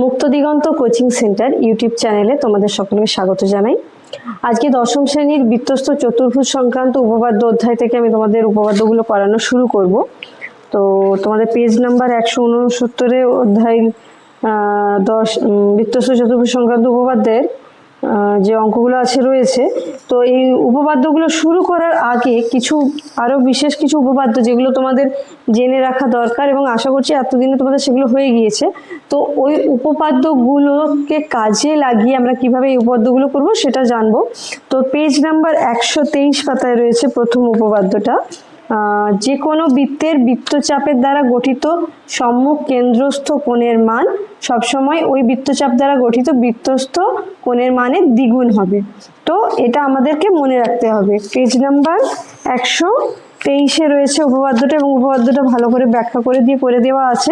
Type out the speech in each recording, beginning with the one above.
মুক্ত দিগন্ত coaching centre YouTube চ্যানেলে তোমাদের সকলকে স্বাগত জানাই। আজকে দশম শ্রেণীর বৃত্তস্থ চতুর্ভুজ সংক্রান্ত উপপাদ্য অধ্যায় থেকে আমি তোমাদের উপপাদ্যগুলো করানো শুরু করব। তো তোমাদের পেজ নাম্বার 169 অধ্যায় 10 বৃত্তস্থ চতুর্ভুজ সংক্রান্ত উপপাদ্যের যে অঙ্কগুলো আছে রয়েছে। তো এই উপপাদ্যগুলো শুরু করার আগে আরো বিশেষ কিছু উপপাদ্য যেগুলো তোমাদের জেনে রাখা দরকার, এবং আশা করছি এতদিনে তোমাদের সেগুলো হয়ে গিয়েছে। তো ওই উপপাদ্যগুলোকে কাজে লাগিয়ে আমরা কিভাবে এই উপপাদ্যগুলো করব সেটা জানবো। তো পেজ নাম্বার 123 পাতায় রয়েছে প্রথম উপপাদ্যটা। যে কোনো বৃত্তের বৃত্তচাপের দ্বারা গঠিত সম্মুখ কেন্দ্রস্থ কোণের মান সবসময় ওই বৃত্তচাপ দ্বারা গঠিত বৃত্তস্থ কোণের মানের দ্বিগুণ হবে। তো এটা আমাদেরকে মনে রাখতে হবে। পেজ নাম্বার 123 রয়েছে উপপাদ্যটা, এবং উপপাদ্যটা ভালো করে ব্যাখ্যা করে দেওয়া আছে।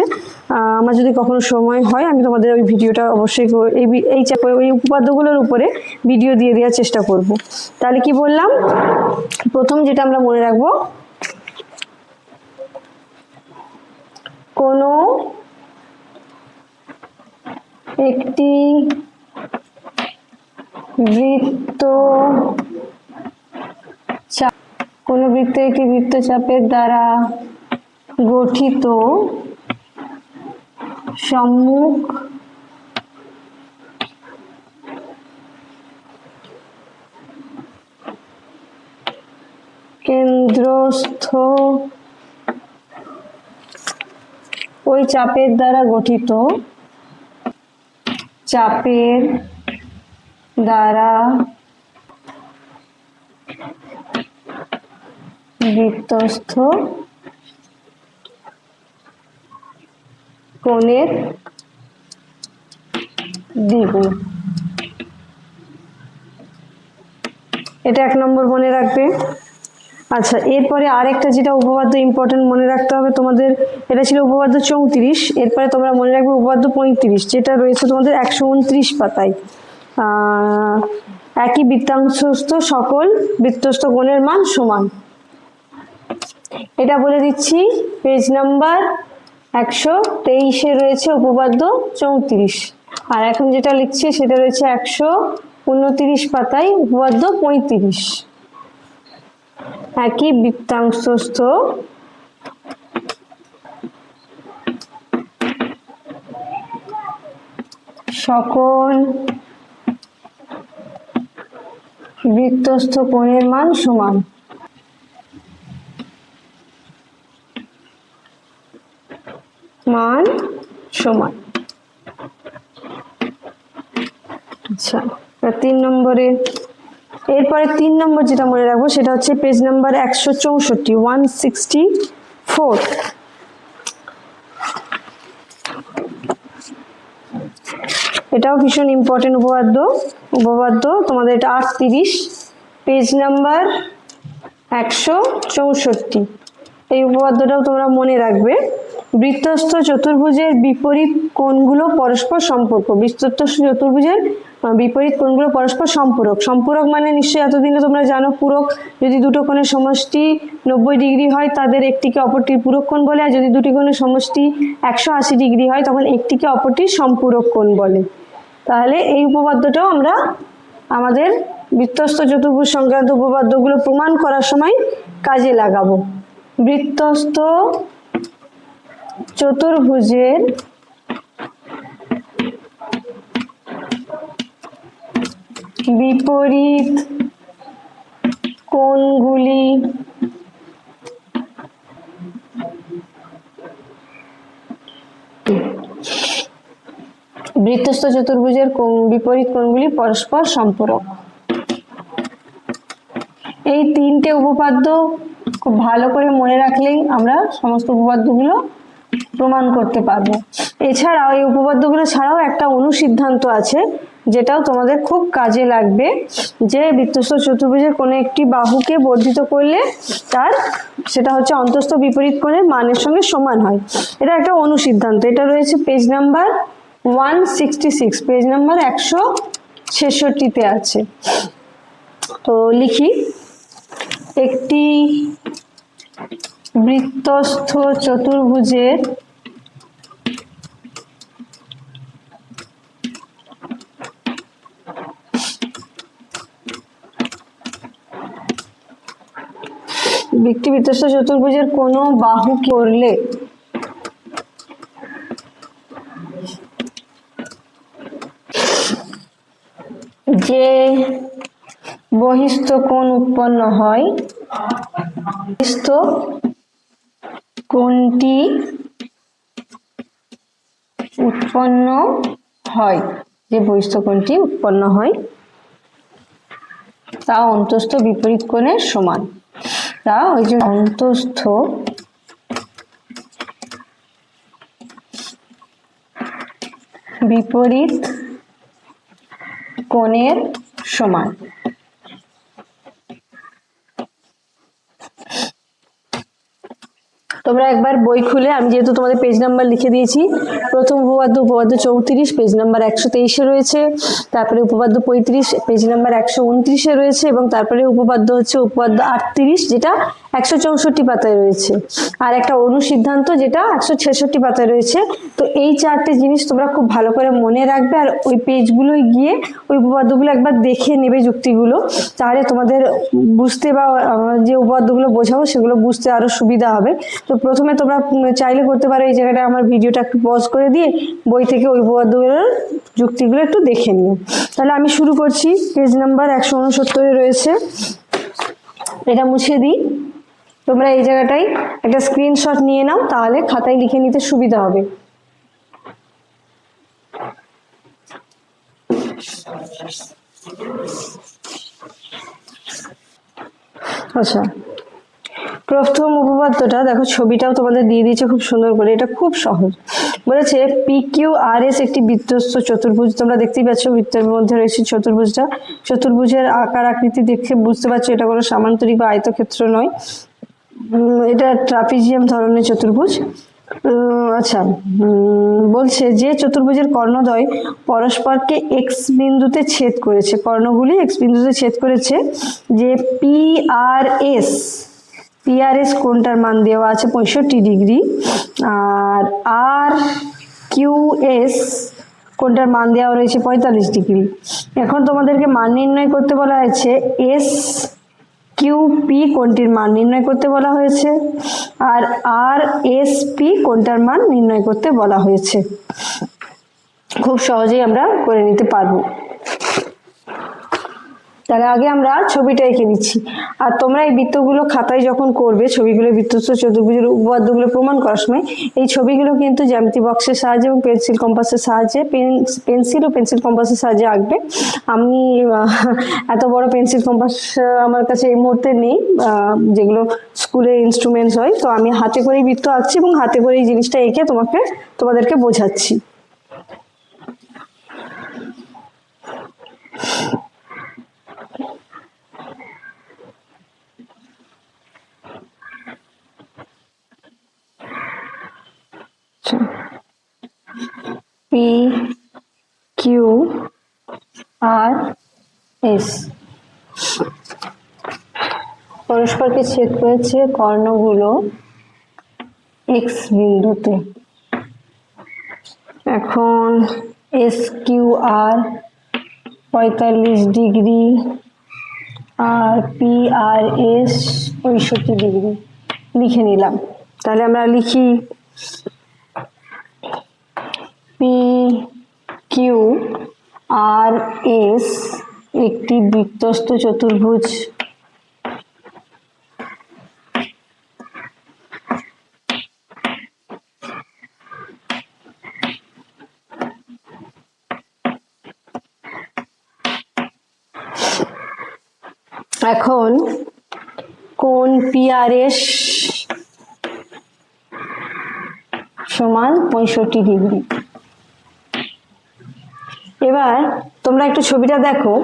আমার যদি কখনো সময় হয় আমি তোমাদের ওই ভিডিওটা অবশ্যই এই উপপাদ্যগুলোর উপরে ভিডিও দিয়ে দেওয়ার চেষ্টা করব। তাহলে কি বললাম, প্রথম যেটা আমরা মনে রাখবো, কোনো একটি বৃত্তচাপের দ্বারা গঠিত সম্মুখ কেন্দ্রস্থ ওই চাপের দ্বারা গঠিত বৃত্তস্থ কোণের দ্বিগুণ। এটা 1 নম্বর মনে রাখবে। আচ্ছা, এরপরে আরেকটা যেটা উপপাদ্য ইম্পর্টেন্ট মনে রাখতে হবে তোমাদের, এটা ছিল উপপাদ্য 34। এরপরে তোমরা মনে রাখবে উপপাদ্য 35, যেটা রয়েছে তোমাদের 129 পাতায়। একই বৃত্তাংশস্থ সকল বৃত্তস্থ কোণের মান সমান। এটা বলে দিচ্ছি, পেজ নাম্বার 123 রয়েছে উপপাদ্য 34, আর এখন যেটা লিখছি সেটা রয়েছে 129 পাতায় উপপাদ্য 35। একই বৃত্তাংশস্থ সকল বৃত্তস্থ কোণের মান সমান। আচ্ছা, 3 নম্বরে, এরপরে 3 নম্বর যেটা মনে রাখবো সেটা হচ্ছে পেজ নাম্বার 164। এটাও ভীষণ ইম্পর্টেন্ট উপপাদ্য তোমাদের। এটা 38, পেজ নাম্বার 164। এই উপপাদ্যটাও তোমরা মনে রাখবে। বৃত্তস্থ চতুর্ভুজের বিপরীত কোণগুলো পরস্পর সম্পর্ক। বৃত্তস্থ চতুর্ভুজের বিপরীত কোণগুলো পরস্পর সম্পূরক মানে নিশ্চয়ই এতদিনে তোমরা জানো, পূরক। যদি দুটো কোণের সমষ্টি 90 ডিগ্রি হয় তাদের একটিকে অপরটির পূরক কোণ বলে, আর যদি দুটি কোণের সমষ্টি 180 ডিগ্রি হয় তখন একটিকে অপরটির সম্পূরক কোণ বলে। তাহলে এই উপপাদ্যটাও আমরা আমাদের বৃত্তস্থ চতুর্ভুজ সংক্রান্ত উপপাদ্যগুলো প্রমাণ করার সময় কাজে লাগাবো। বৃত্তস্থ চতুর্ভুজের বিপরীত কোণগুলি বৃত্তস্থ চতুর্ভুজের বিপরীত কোণগুলি পরস্পর সম্পূরক। এই 3টে উপপাদ্য খুব ভালো করে মনে রাখলেই আমরা সমস্ত উপপাদ্যগুলো প্রমাণ করতে পারবো। এছাড়াও এই উপপাদ্যগুলো ছাড়াও একটা অনুসিদ্ধান্ত আছে যেটাও তোমাদের খুব কাজে লাগবে, যে বৃত্তস্থ চতুর্ভুজের কোনো একটি বাহুকে বর্ধিত করলে সেটা হচ্ছে অন্তঃস্থ বিপরীত কোণের মানের সঙ্গে সমান হয়। এটা একটা অনুসিদ্ধান্ত। এটা রয়েছে পেজ নাম্বার 166, পেজ নাম্বার 166 আছে। তো লিখি, একটি বৃত্তস্থ চতুর্ভুজের একটি বৃত্তস্থ চতুর্ভুজের কোন বাহু করলে যে বহিস্থ কোণ উৎপন্ন হয়, বহিস্থ কোণটি উৎপন্ন হয়, যে বহিস্থ কোণটি উৎপন্ন হয় তা অন্তস্থ বিপরীত কোণের সমান। তা ওই যে অন্তস্থ বিপরীত কোণের সমান। তোমরা একবার বই খুলে, আমি যেহেতু তোমাদের পেজ নাম্বার লিখে দিয়েছি, প্রথম উপপাদ্য উপপাদ্য 34 পেজ নাম্বার 123-এ রয়েছে, তারপরে উপপাদ্য 35 পেজ নাম্বার 129-এ রয়েছে, এবং তারপরে উপপাদ্য হচ্ছে উপপাদ্য 38 যেটা 164 পাতায় রয়েছে, আর একটা অনুসিদ্ধান্ত যেটা 166 পাতায় রয়েছে। তো এই চারটে জিনিস তোমরা খুব ভালো করে মনে রাখবে, আর ওই পেজগুলোয় গিয়ে ওই উপপাদ্যগুলো একবার দেখে নেবে যুক্তিগুলো, তাহলে তোমাদের বুঝতে বা যে উপপাদ্যগুলো বোঝাবো সেগুলো বুঝতে আরো সুবিধা হবে। তো প্রথমে তোমরা চাইলে করতে পারো এই জায়গাটা আমার ভিডিওটা একটু পজ করে দিয়ে বই থেকে ওই উপপাদ্যগুলোর যুক্তিগুলো একটু দেখে নিও। তাহলে আমি শুরু করছি, পেজ নাম্বার 169-এ রয়েছে, এটা মুছে দিই। তোমরা এই জায়গাটায় একটা স্ক্রিনশট নিয়ে নাও, তাহলে খাতায় লিখে নিতে সুবিধা হবে। আচ্ছা, প্রথম উপপাদ্যটা দেখো, ছবিটাও তোমাদের দিয়ে দিয়েছে খুব সুন্দর করে, এটা খুব সহজ। বলেছে PQRS একটি বৃত্তস্থ চতুর্ভুজ। তোমরা দেখতেই পাচ্ছ বৃত্তের মধ্যে রয়েছে চতুর্ভুজটা। চতুর্ভুজের আকার আকৃতি দেখে বুঝতে পারছো এটা কোনো সামান্তরিক বা আয়তক্ষেত্র নয়, এটা ট্রাপিজিয়াম ধরনের চতুর্ভুজ। আচ্ছা, বলছে যে চতুর্ভুজের কর্ণদ্বয় পরস্পরকে এক্স বিন্দুতে ছেদ করেছে, কর্ণগুলি এক্স বিন্দুতে ছেদ করেছে, যে পিআরএস কোণটার মান দেওয়া আছে 65 ডিগ্রি, আর RQS কোণটার মান দেওয়া রয়েছে 45 ডিগ্রি। এখন তোমাদেরকে মান নির্ণয় করতে বলা হয়েছে SQP কোণটির মান নির্ণয় করতে বলা হয়েছে, আর RSP কোণটার মান নির্ণয় করতে বলা হয়েছে। খুব সহজেই আমরা করে নিতে পারবো। তাহলে আগে আমরা ছবিটা এঁকে নিচ্ছি, আর তোমরা এই বৃত্তগুলো খাতায় যখন করবে, ছবিগুলো বৃত্তস্থ চতুর্ভুজের উপপাদ্যগুলো প্রমাণ করার সময় এই ছবিগুলো কিন্তু জ্যামিতি বক্সের সাহায্যে এবং পেন্সিল কম্পাসের সাহায্যে, পেন্সিল ও পেন্সিল কম্পাসের সাহায্যে আঁকবে। আমি এত বড় পেন্সিল কম্পাস আমার কাছে এই মুহূর্তে নেই, যেগুলো স্কুলে ইনস্ট্রুমেন্টস হয়, তো আমি হাতে করেই বৃত্ত আঁকছি এবং হাতে করে এই জিনিসটা এঁকে তোমাদেরকে বোঝাচ্ছি। PQRS পরস্পরকে ছেদ করেছে কর্ণগুলো এক্স বিন্দুতে। এখন SQR 45 ডিগ্রি আর PRS 65 ডিগ্রি লিখে নিলাম। তাহলে আমরা লিখি PQRS একটি বৃত্তস্থ চতুর্ভুজ। এখন কোণ PRS সমান 65 ডিগ্রি। এবার তোমরা একটু ছবিটা দেখো,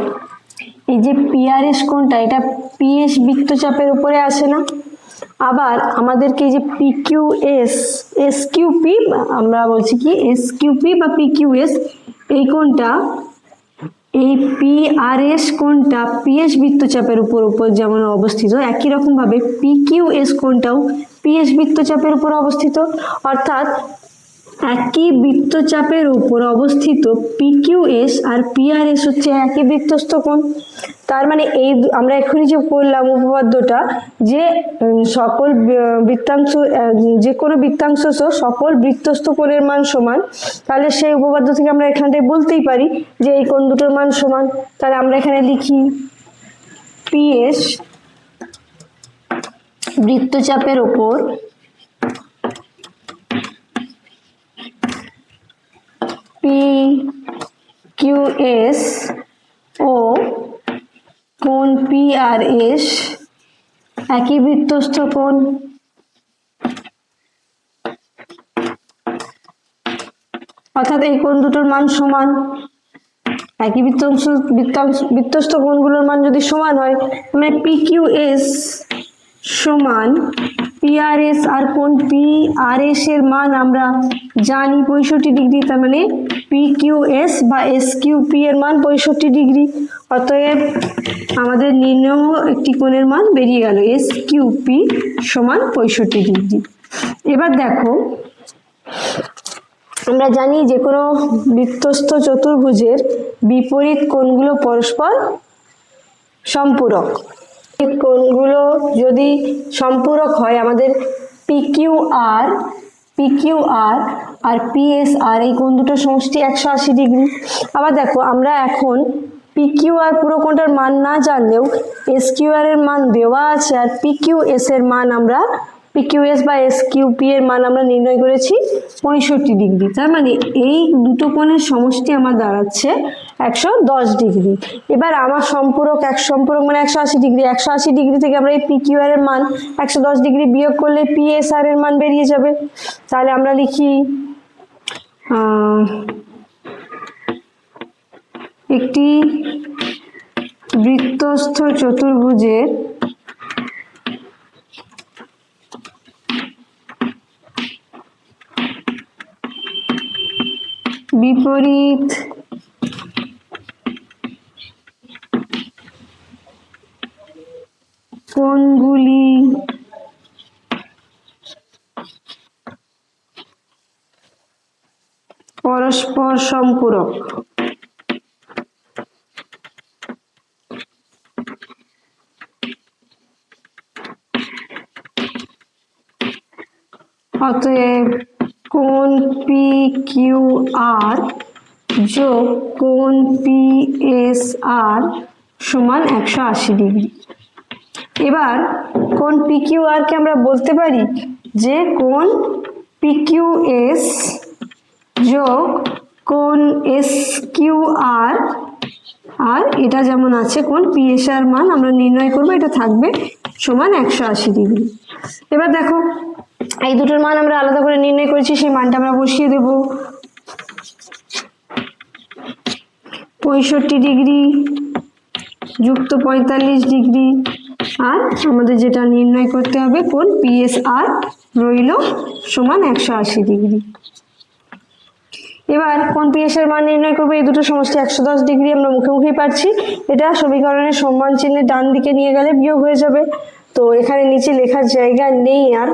এই যে PRS কোণটা, এটা PS বৃত্তচাপের উপরে আসে না? আবার আমাদেরকে এই যে SQP আমরা বলছি কি SQP বা PQS, এই কোণটা, এই PRS কোণটা PS বৃত্তচাপের উপর যেমন অবস্থিত, একই রকম ভাবে PQS কোণটাও PS বৃত্তচাপের উপর অবস্থিত। অর্থাৎ একই বৃত্তচাপের উপর অবস্থিত পিকিউএস আর পিআরএস হচ্ছে একই বৃত্তস্থ কোণ। তার মানে এই আমরা এখনই যে করলাম উপপাদ্যটা যে সকল বৃত্তাংশ যে কোনো বৃত্তাংশ সকল বৃত্তস্থ কোণের মান সমান, তাহলে সেই উপপাদ্য থেকে আমরা এখানটায় বলতেই পারি যে এই কোণ দুটোর মান সমান। তাহলে আমরা এখানে লিখি পিএস বৃত্তচাপের ওপর PQS ও কোণ PRS একই বৃত্তস্থ কোণ। অর্থাৎ এই কোণ দুটোর মান সমান। একই বৃত্তস্থ কোণগুলোর মান যদি সমান হয়, মানে PQS সমান PRS, আর কোণ PRS এর মান আমরা জানি 65 ডিগ্রি। তার মানে PQS বা SQP এর মান 65 ডিগ্রি। অতএব আমাদের নির্ণয় একটি কোণের মান বেরিয়ে গেল, SQP সমান 65 ডিগ্রি। এবার দেখো, আমরা জানি যে কোনো বৃত্তস্থ চতুর্ভুজের বিপরীত কোণগুলো পরস্পর সম্পূরক। কোণগুলো যদি সম্পূরক হয়, আমাদের PQR আর PSR এই কোণ দুটোর সমষ্টি 180 ডিগ্রি। আবার দেখো, আমরা এখন PQR পুরো কোণটার মান না জানলেও SQR এর মান দেওয়া আছে, আর PQS এর মান আমরা PQS বা SQP এর মান আমরা নির্ণয় করেছি 65 ডিগ্রি। তার মানে এই দুটো কোণের সমষ্টি আমার দাঁড়াচ্ছে 110 ডিগ্রি। এবার আমার সম্পূরক মানে 180 ডিগ্রি। 180 ডিগ্রি থেকে আমরা এই PQR এর মান 110 ডিগ্রি বিয়োগ করলে PSR এর মান বেরিয়ে যাবে। তাহলে আমরা লিখি একটি বৃত্তস্থ চতুর্ভুজের বিপরীত কোণগুলি পরস্পর সম্পূরক। অতএব কোণ PQR যোগ কোণ PSR সমান 180 ডিগ্রি। এবার কোণ PQR কে আমরা বলতে পারি যে কোণ PQS যোগ কোণ SQR, আর এটা যেমন আছে কোণ PSR মান আমরা নির্ণয় করব, এটা থাকবে সমান 180 ডিগ্রি। এবার দেখো, এই দুটোর মান আমরা আলাদা করে নির্ণয় করেছি, সেই মানটা আমরা বসিয়ে দেব। 65 ডিগ্রি যুক্ত 45 ডিগ্রি, আর আমাদের যেটা নির্ণয় করতে হবে কোণ PSR রইল সমান 180 ডিগ্রি। এবার কোণ PSR মান নির্ণয় করবো, এই দুটো সমষ্টি 110 ডিগ্রি আমরা মুখোমুখি পাচ্ছি। এটা সমীকরণের সমান চিহ্নের ডান দিকে নিয়ে গেলে বিয়োগ হয়ে যাবে। তো এখানে নিচে লেখার জায়গা নেই, আর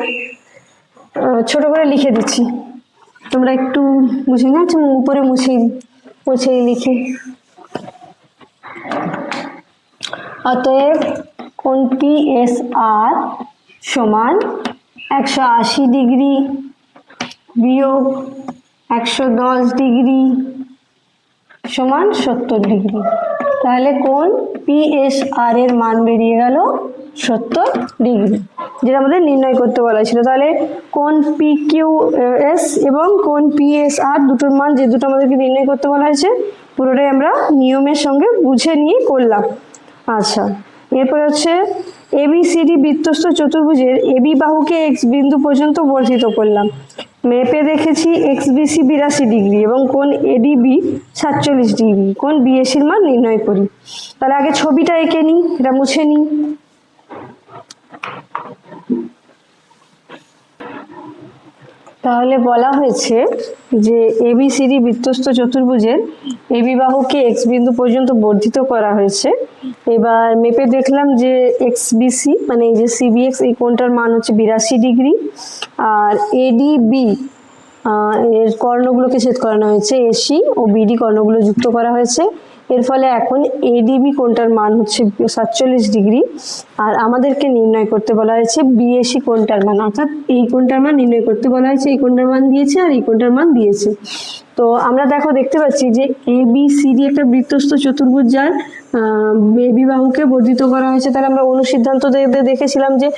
ছোট করে লিখে দিচ্ছি, তোমরা একটু বুঝে না, উপরে মুছেই লিখি। অতএব কোণ PSR সমান 180 ডিগ্রি বিয়োগ 110 ডিগ্রি সমান 70 ডিগ্রি। তাহলে কোণ PSR এর মান বেরিয়ে গেল 70 ডিগ্রি, যেটা আমাদের নির্ণয় করতে বলা ছিল। তাহলে কোণ PQS এবং কোণ PSR দুটোর মান যে দুটো আমাদেরকে নির্ণয় করতে বলা হয়েছে, পুরোটাই আমরা নিয়মের সঙ্গে বুঝে নিয়ে করলাম। আচ্ছা, এরপর হচ্ছে ABCD বৃত্তস্থ চতুর্ভুজের AB বাহুকে X বিন্দু পর্যন্ত বর্ধিত করলাম। মেপে দেখেছি XBC 82 ডিগ্রি এবং কোণ ADB 47 ডিগ্রি। কোণ BAC এর মান নির্ণয় করি। তাহলে আগে ছবিটা এঁকে নিই, এটা মুছে নিই। তাহলে বলা হয়েছে যে ABCD বৃত্তস্থ চতুর্ভুজের AB বাহুকে X বিন্দু পর্যন্ত বর্ধিত করা হয়েছে। এবার মেপে দেখলাম যে XBC মানে এই যে CBX এই কোণটার মান হচ্ছে 82 ডিগ্রি, আর ADB এর কর্ণগুলোকে ছেদ করানো হয়েছে, এসি ও বিডি কর্ণগুলো যুক্ত করা হয়েছে। এর ফলে এখন এডিবি কোণটার মান হচ্ছে 47 ডিগ্রি, আর আমাদেরকে নির্ণয় করতে বলা হয়েছে বিএসি কোণটার মান, অর্থাৎ এই কোণটার মান নির্ণয় করতে বলা হয়েছে। এই কোণটার মান দিয়েছে আর এই কোণটার মান দিয়েছে। তো আমরা দেখতে পাচ্ছি যে এবিসিডি একটা বৃত্তস্থ চতুর্ভুজ, যার এবি বাহুকে বর্ধিত করা হয়েছে। তাহলে আমরা অনুসিদ্ধান্ত দেখেছিলাম যে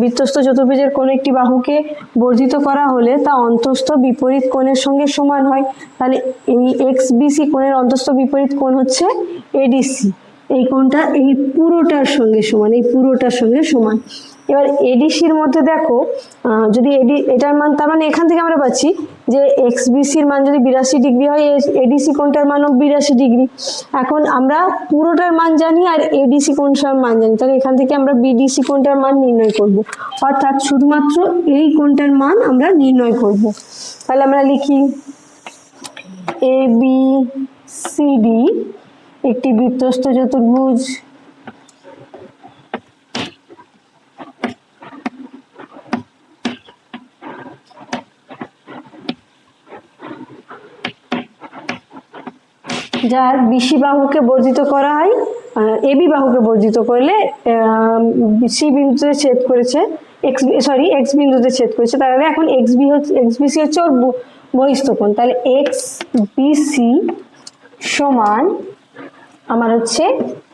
বৃত্তস্থ চতুর্ভুজের কোনো একটি বাহুকে বর্ধিত করা হলে তা অন্তঃস্থ বিপরীত কোণের সঙ্গে সমান হয়। তাহলে এই এক্সবিসি কোণের অন্তঃস্থ বিপরীত কোণ হচ্ছে এডিসি। এই কোণটা এই পুরোটার সঙ্গে সমান, এই পুরোটার সঙ্গে সমান। এবার এডিসির মধ্যে দেখো, যদি এটার মান, তার মানে এখান থেকে আমরা পাচ্ছি যে এক্সবিসির মান যদি 82 ডিগ্রি হয়, এডিসি কোণটার মানও 82 ডিগ্রি। এখন আমরা পুরোটার মান জানি আর এডিসি কোণটার মান জানি, তাহলে এখান থেকে আমরা বিডিসি কোণটার মান নির্ণয় করব, অর্থাৎ শুধুমাত্র এই কোণটার মান আমরা নির্ণয় করব। তাহলে আমরা লিখি এবিসিডি একটি বৃত্তস্থ চতুর্ভুজ, যার বিসি বাহুকে বর্ধিত করা হয়। এবি বাহুকে বর্ধিত করলে সি বিন্দুতে ছেদ করেছে, এক্স বিন্দুতে ছেদ করেছে, তাহলে এখন এক্সবিসি হচ্ছে ওর বহিস্থ কোণ। তাহলে এক্স বিসি সমান আমার হচ্ছে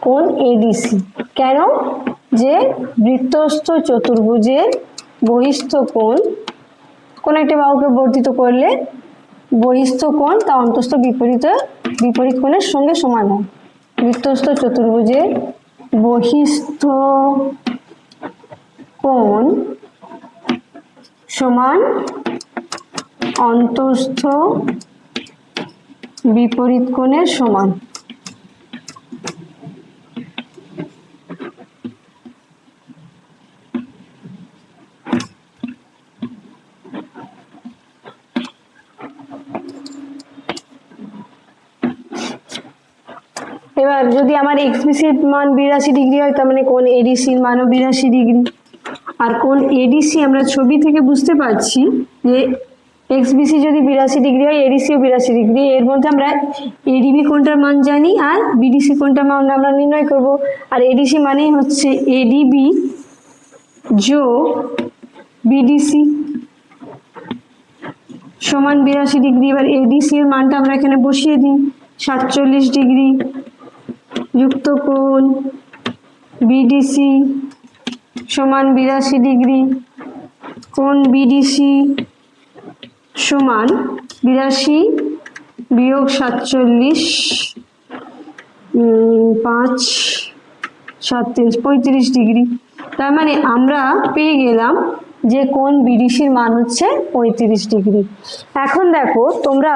কোণ এডিসি। কেন? যে বৃত্তস্থ চতুর্ভুজের বহিস্থ কোণ, কোন একটি বাহুকে বর্ধিত করলে বহিস্থ কোণ তা অন্তঃস্থ বিপরীত কোণের সঙ্গে সমান হয়। বৃত্তস্থ চতুর্ভুজের বহিস্থ কোণ সমান অন্তঃস্থ বিপরীত কোণের সমান। এবার যদি আমার এক্সবিসির মান 82 ডিগ্রি হয়, তার মানে কোণ এডিসির মানও 82 ডিগ্রি। আর কোণ এডিসি আমরা ছবি থেকে বুঝতে পারছি যে এক্সবিসি যদি 82 ডিগ্রি হয়, এডিসিও 82 ডিগ্রি। এর মধ্যে আমরা এডিবি কোণটার মান জানি আর বিডিসি কোণটার মান আমরা নির্ণয় করব। আর এডিসি মানেই হচ্ছে এডিবি যোগ বিডিসি সমান 82 ডিগ্রি। এবার এডিসি এর মানটা আমরা এখানে বসিয়ে দিই, 47 ডিগ্রি যুক্ত কোণ বিডিসি সমান 82 ডিগ্রি। কোণ বিডিসি সমান 82 বিয়োগ 47, 5 7 3 35 ডিগ্রি। তার মানে আমরা পেয়ে গেলাম যে কোণ বিডিসির মান হচ্ছে 35 ডিগ্রি। এখন দেখো, তোমরা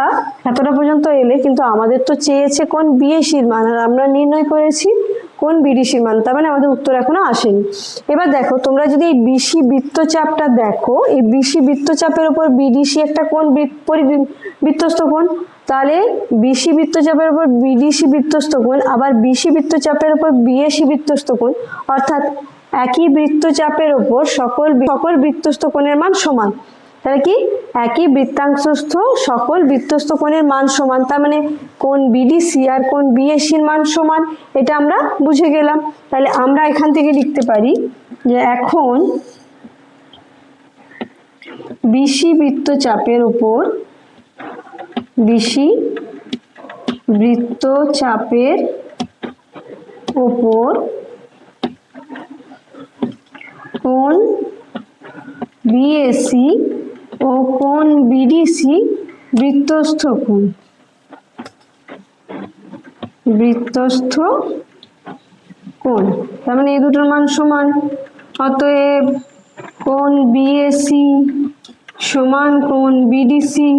এতটা পর্যন্ত এলে, কিন্তু আমাদের তো চেয়েছে কোণ বিএসির মান, আর আমরা নির্ণয় করেছি কোণ বিডিসির মান, তার মানে আমাদের উত্তর এখনো আসেনি। এবার দেখো, তোমরা যদি এই বিসি বৃত্তচাপটা দেখো, এই বিসি বৃত্তচাপের উপর বিডিসি একটা কোণ বৃত্তস্থ কোণ, তাহলে বিসি বৃত্তচাপের উপর বিডিসি বৃত্তস্থ কোণ, আবার বিসি বৃত্তচাপের উপর বিএসি বৃত্তস্থ কোণ, অর্থাৎ একই বৃত্তচাপের উপর সকল বৃত্তস্থ কোণের মান সমান। তাহলে কি, একই বৃত্তাংশস্থ সকল বৃত্তস্থ কোণের মান সমান, তার মানে কোণ বিডিসি আর কোণ বিএসির মান সমান। এটা আমরা বুঝে গেলাম। তাহলে আমরা এখান থেকে লিখতে পারি যে এখন বিসি বৃত্তচাপের উপর কোণ বিএসি ও কোণ বিডিসি বৃত্তস্থ কোণ, তার মানে এই দুটোর মান সমান। অতএব কোণ বিএসি সমান কোণ বিডিসি,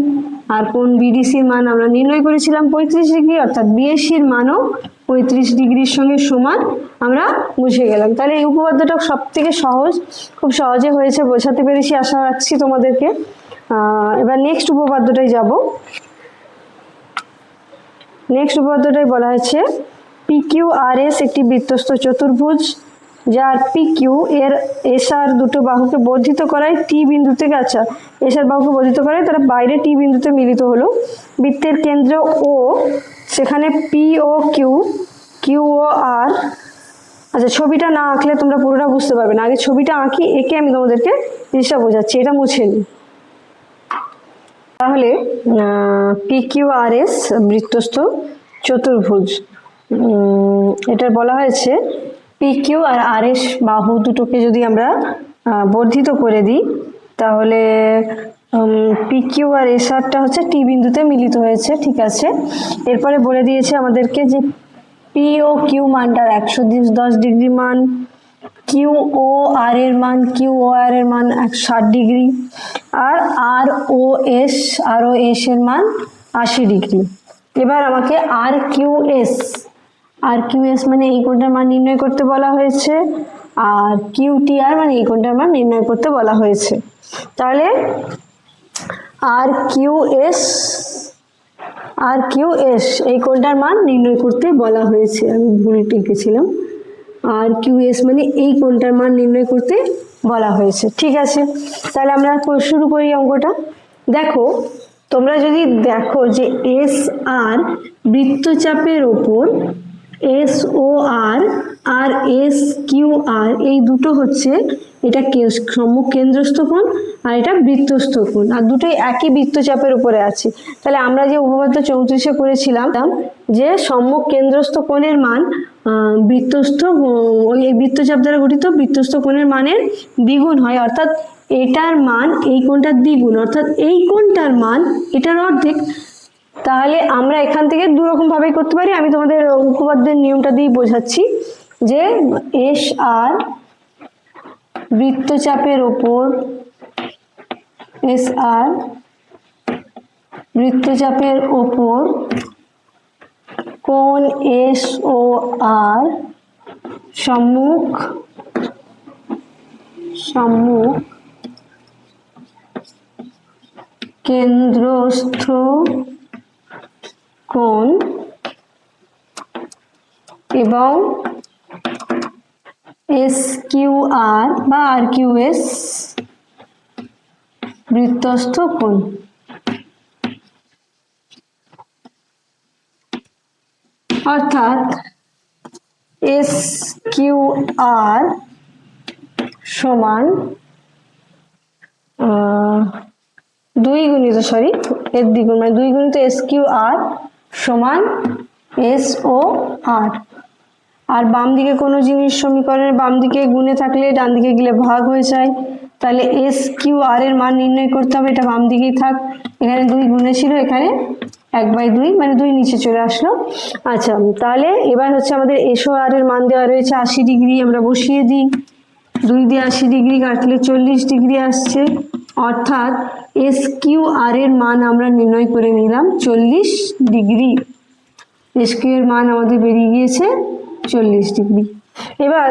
আর কোণ বিডিসির মান আমরা নির্ণয় করেছিলাম 35 ডিগ্রি, অর্থাৎ বিএসির মানও 35 ডিগ্রির সঙ্গে সমান। আমরা বুঝে গেলাম। তাহলে এই উপপাদ্যটা সব থেকে সহজ, খুব সহজে হয়েছে, বোঝাতে পেরেছি আশা রাখছি তোমাদেরকে। এবার নেক্সট উপপাদ্যটাই যাব। নেক্সট উপপাদ্যটাই বলা হয়েছে PQRS একটি বৃত্তস্থ চতুর্ভুজ, যার পি কিউ এর এস আর দুটো বাহুকে বর্ধিত করায় টি বিন্দু থেকে, আচ্ছা এস আর বাহুকে বর্ধিত করায় তারা বাইরে টি বিন্দুতে মিলিত হলো। বৃত্তের কেন্দ্র ও, সেখানে পি ও কিউ, কিউ ও আর। আচ্ছা ছবিটা না আঁকলে তোমরা পুরোটা বুঝতে পারবে না, আগে ছবিটা আঁকি, এঁকে আমি তোমাদেরকে জিনিসটা বোঝাচ্ছি, এটা মুছে নিই। তাহলে পি কিউ আর এস বৃত্তস্থ চতুর্ভুজ, এটার বলা হয়েছে পি কিউ আর আর এস বাহু দুটোকে যদি আমরা বর্ধিত করে দিই, তাহলে পি কিউ আর এস আরটা হচ্ছে টি বিন্দুতে মিলিত হয়েছে, ঠিক আছে। এরপরে বলে দিয়েছে আমাদেরকে যে পি ও কিউ মানটার 110 ডিগ্রি মান, কিউ ও আর এর মান, কিউ ও আর এর মান 60 ডিগ্রি, আর আর ও এস এর মান 80 ডিগ্রি। এবার আমাকে আর কিউ এস মানে এই কোণটার মান নির্ণয় করতে বলা হয়েছে, আর কিউ টি আর মানে এই কোণটার মান নির্ণয় করতে বলা হয়েছে। তাহলে আর কিউ এস এই কোণটার মান নির্ণয় করতে বলা হয়েছে, আমি ভুল লিখেছিলাম। আর কিউ এস মানে এই কোণটার মান নির্ণয় করতে বলা হয়েছে, ঠিক আছে। তাহলে আমরা শুরু করি অঙ্কটা। দেখো তোমরা যদি দেখো যে এস আর বৃত্তচাপের ওপর এস ও আর আর এস কিউ আর এই দুটো হচ্ছে, এটা সম্মুখ কেন্দ্রস্থ কোণ আর এটা বৃত্তস্থ কোণ, আর দুটোই একই বৃত্তচাপের উপরে আছে। তাহলে আমরা যে উপপাদ্য 34-এ করেছিলাম যে সম্মুখ কেন্দ্রস্থ কোণের মান বৃত্তস্থ ওই বৃত্তচাপ দ্বারা গঠিত বৃত্তস্থ কোণের মানের দ্বিগুণ হয়, অর্থাৎ এটার মান এই কোণটার দ্বিগুণ, অর্থাৎ এই কোণটার মান এটার অর্ধেক। তাহলে আমরা এখান থেকে দুরকম ভাবেই করতে পারি, আমি তোমাদের উপপাদ্যের নিয়মটা দিয়ে বোঝাচ্ছি। যে এস আর বৃত্তচাপের ওপর কোণ এস ও আর সম্মুখ কেন্দ্রস্থ কোণ এবং এস কিউ আর বা আর কিউ এস বৃত্তস্থ কোণ। অর্থাৎ এস কিউ আর সমান দুই গুণিত এর দ্বিগুণ মানে 2 গুণিত এস কিউ আর সমান এস ও আর। আর বাম দিকে কোনো জিনিস সমীকরণের বাম দিকে গুণে থাকলে ডান দিকে গেলে ভাগ হয়ে যায়, তাহলে এস কিউ আর এর মান নির্ণয় করতে হবে, এটা বাম দিকেই থাক, এখানে 2 গুণে ছিল, এখানে 1/2 মানে 2 নিচে চলে আসলো। আচ্ছা তাহলে এবার হচ্ছে আমাদের এস ও আর এর মান দেওয়া রয়েছে 80 ডিগ্রি, আমরা বসিয়ে দিই, 2 দিয়ে 80 ডিগ্রি কাটলে 40 ডিগ্রি আসছে, অর্থাৎ এস কিউ আর এর মান আমরা নির্ণয় করে নিলাম 40 ডিগ্রি। এস কিউ এর মান আমাদের বেরিয়ে গিয়েছে 40 ডিগ্রি। এবার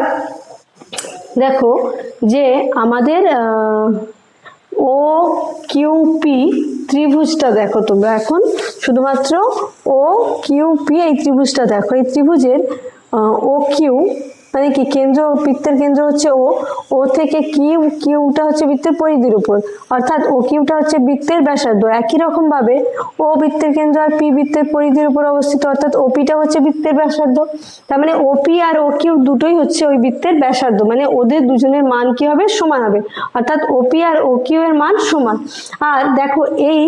দেখো যে আমাদের ও কিউ পি ত্রিভুজটা দেখো তোমরা, এখন শুধুমাত্র ও কিউ পি এই ত্রিভুজটা দেখো। এই ত্রিভুজের ও কিউ মানে কি কেন্দ্র, বৃত্তের কেন্দ্র হচ্ছে ও থেকে কিউটা হচ্ছে বৃত্তের পরিধির উপর, অর্থাৎ ও কিউটা হচ্ছে বৃত্তের ব্যাসার্ধ। একই রকম ভাবে ও বৃত্তের কেন্দ্র আর পি বৃত্তের পরিধির উপর অবস্থিত, অর্থাৎ ওপিটা হচ্ছে বৃত্তের ব্যাসার্ধ। তার মানে ওপি আর ও কিউ দুটোই হচ্ছে ওই বৃত্তের ব্যাসার্ধ, মানে ওদের দুজনের মান কি হবে, সমান হবে, অর্থাৎ ওপি আর ও কিউ এর মান সমান। আর দেখো এই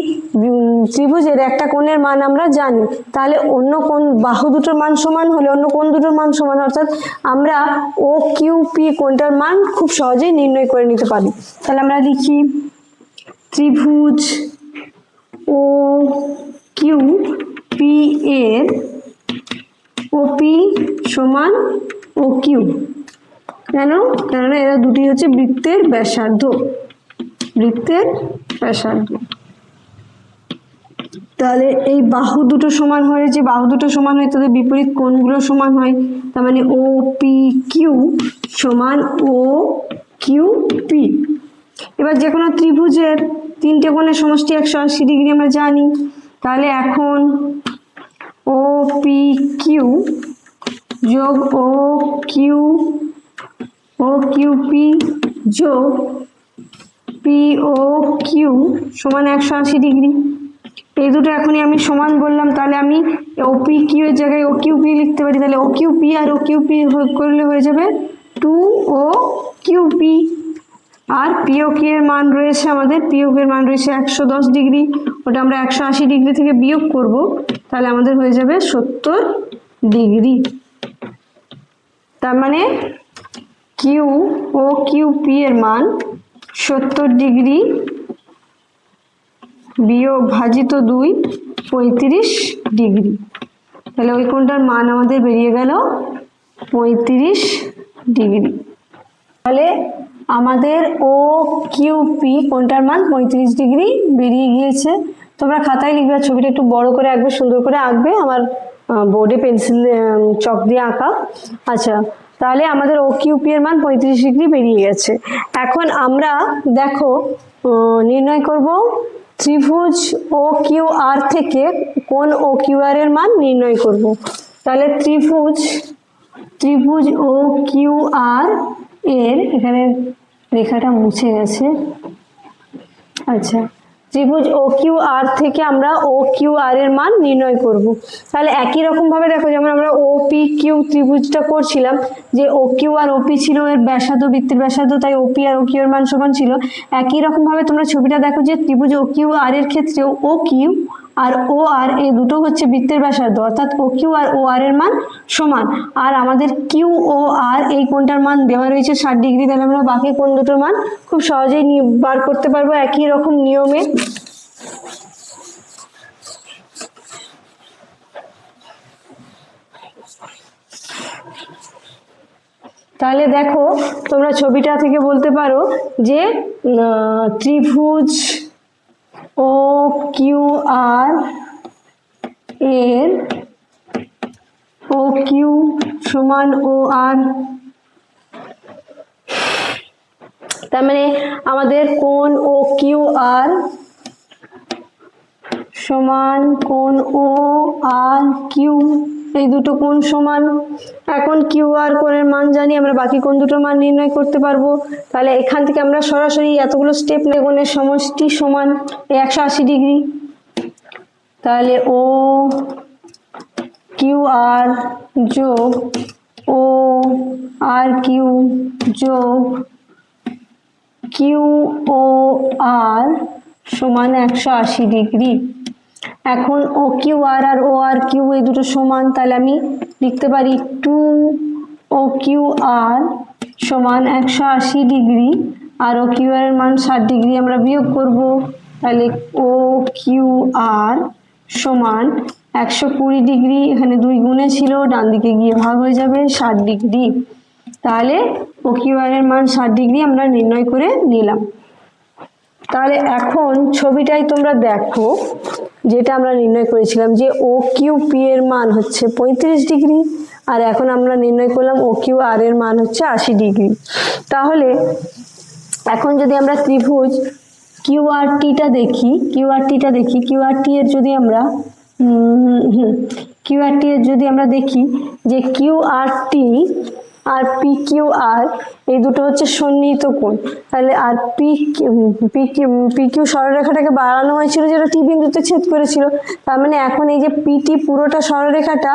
ত্রিভুজের একটা কোণের মান আমরা জানি, তাহলে অন্য কোণ বাহু দুটোর মান সমান হলে অন্য কোণ দুটোর মান সমান, অর্থাৎ আমরা ও কিউ পি কোণটার মান খুব সহজেই নির্ণয় করে নিতে পারি। তাহলে আমরা লিখি ত্রিভুজ ও কিউ পি এর ওপি সমান ও কিউ, কেননা এরা দুটি হচ্ছে বৃত্তের ব্যাসার্ধ। তাহলে এই বাহু দুটো সমান হয়, যে বাহু দুটো সমান হয় তাদের বিপরীত কোণগুলো সমান হয়, তার মানে ও পি কিউ সমান ও কিউ পি। এবার যে কোনো ত্রিভুজের 3টে কোণের সমষ্টি 180 ডিগ্রি আমরা জানি, তাহলে এখন ও পি কিউ যোগ O Q O Q P যোগ পি ও কিউ সমান 180 ডিগ্রি। এই দুটো এখনই আমি সমান বললাম, তাহলে আমি ও পি কিউ এর জায়গায় ও কিউ পি লিখতে পারি। তাহলে O Q P R O Q P করলে হয়ে যাবে 2 ও কিউ পি। আর পিও কিউ এর মান রয়েছে আমাদের, পিও কিউ এর মান রয়েছে 110 ডিগ্রি, ওটা আমরা 180 ডিগ্রি থেকে বিয়োগ করব, তাহলে আমাদের হয়ে যাবে 70 ডিগ্রি। তার মানে কিউ ও কিউ পি এর মান 70 ডিগ্রি বিয়োগ ভাজিত 2 35 ডিগ্রি। তাহলে ওই কোণটার মান আমাদের বেরিয়ে গেল 35 ডিগ্রি। তাহলে আমাদের ও কিউ পি কোণটার মান 35 ডিগ্রি বেরিয়ে গিয়েছে। তোমরা খাতায় লিখবে, ছবিটা একটু বড় করে আঁকবে, সুন্দর করে আঁকবে, আমার বোর্ডে পেন্সিল চক দিয়ে আঁকা। আচ্ছা, তাহলে আমাদের ও কিউ পি এর মান 35 ডিগ্রি বেরিয়ে গেছে। এখন আমরা দেখো নির্ণয় করব ত্রিভুজ ও কিউ আর থেকে কোণ ও কিউ আর এর মান নির্ণয় করব। তাহলে ত্রিভুজ ও কিউ আর এর, এখানে রেখাটা মুছে গেছে। আচ্ছা, ত্রিভুজ ও কিউ আর থেকে আমরা ও কিউ আর এর মান নির্ণয় করব। তাহলে একই রকম ভাবে দেখো, যেমন আমরা ও পি কিউ ত্রিভুজটা করছিলাম, যে ও কিউ আর ওপি ছিল এর ব্যাসার্ধ, বৃত্তের ব্যাসার্ধ, তাই ওপি আর ও কিউ এর মান সমান ছিল। একই রকম ভাবে তোমরা ছবিটা দেখো যে ত্রিভুজ ও কিউ আর এর ক্ষেত্রেও ও কিউ আর ও আর এই দুটো হচ্ছে বৃত্তের ব্যাসার্ধ, অর্থাৎ ও কিউ আর ও আর এর মান সমান। আর আমাদের কিউ ও আর এই কোণটার মান দেওয়া রয়েছে 60 ডিগ্রি, তাহলে আমরা বাকি কোণ দুটোর মান খুব সহজেই বার করতে পারবো একই রকম নিয়মে। তাহলে দেখো তোমরা ছবিটা থেকে বলতে পারো যে ত্রিভুজ ও কিউ আর এর ও কিউ সমান ও আর, তার মানে আমাদের কোণ ও কিউ আর সমান কোণ ও আর কিউ, এই দুটো কোণ সমান। এখন কিউ আর কোণের মান জানি, আমরা বাকি কোণ দুটোর মান নির্ণয় করতে পারবো। তাহলে এখান থেকে আমরা সরাসরি এতগুলো স্টেপ নিয়ে কোণের সমষ্টি সমান 180 ডিগ্রি। তাহলে ও কিউ আর যোগ ও আর কিউ যোগ কিউ ও আর সমান 180 ডিগ্রি। এখন ও কিউ আর আর ও আর কিউ এই দুটো সমান, তাহলে আমি লিখতে পারি 2 ও কিউ আর সমান 180 ডিগ্রি, আর ও কিউ আর এর মান 60 ডিগ্রি আমরা বিয়োগ করব, তাহলে ও কিউ আর সমান 120 ডিগ্রি, এখানে 2 গুণে ছিল, ডান দিকে গিয়ে ভাগ হয়ে যাবে 60 ডিগ্রি। তাহলে ও কিউ আর এর মান 60 ডিগ্রি আমরা নির্ণয় করে নিলাম। তাহলে এখন ছবিটাই তোমরা দেখো, যেটা আমরা নির্ণয় করেছিলাম যে ও কিউ পি এর মান হচ্ছে 35 ডিগ্রি, আর এখন আমরা নির্ণয় করলাম ও কিউ আর এর মান হচ্ছে 80 ডিগ্রি। তাহলে এখন যদি আমরা ত্রিভুজ কিউ আর টিটা দেখি, কিউ আর টি এর যদি আমরা দেখি যে কিউ আর টি আর পি কিউ আর এই দুটো হচ্ছে সন্নিহিত কোণ। তাহলে আর পি কিউ সরলরেখাটাকে বাড়ানো হয়েছিল, যেটা টি বিন্দুতে ছেদ করেছিল। তার মানে এখন এই যে পিটি পুরোটা সরলরেখাটা,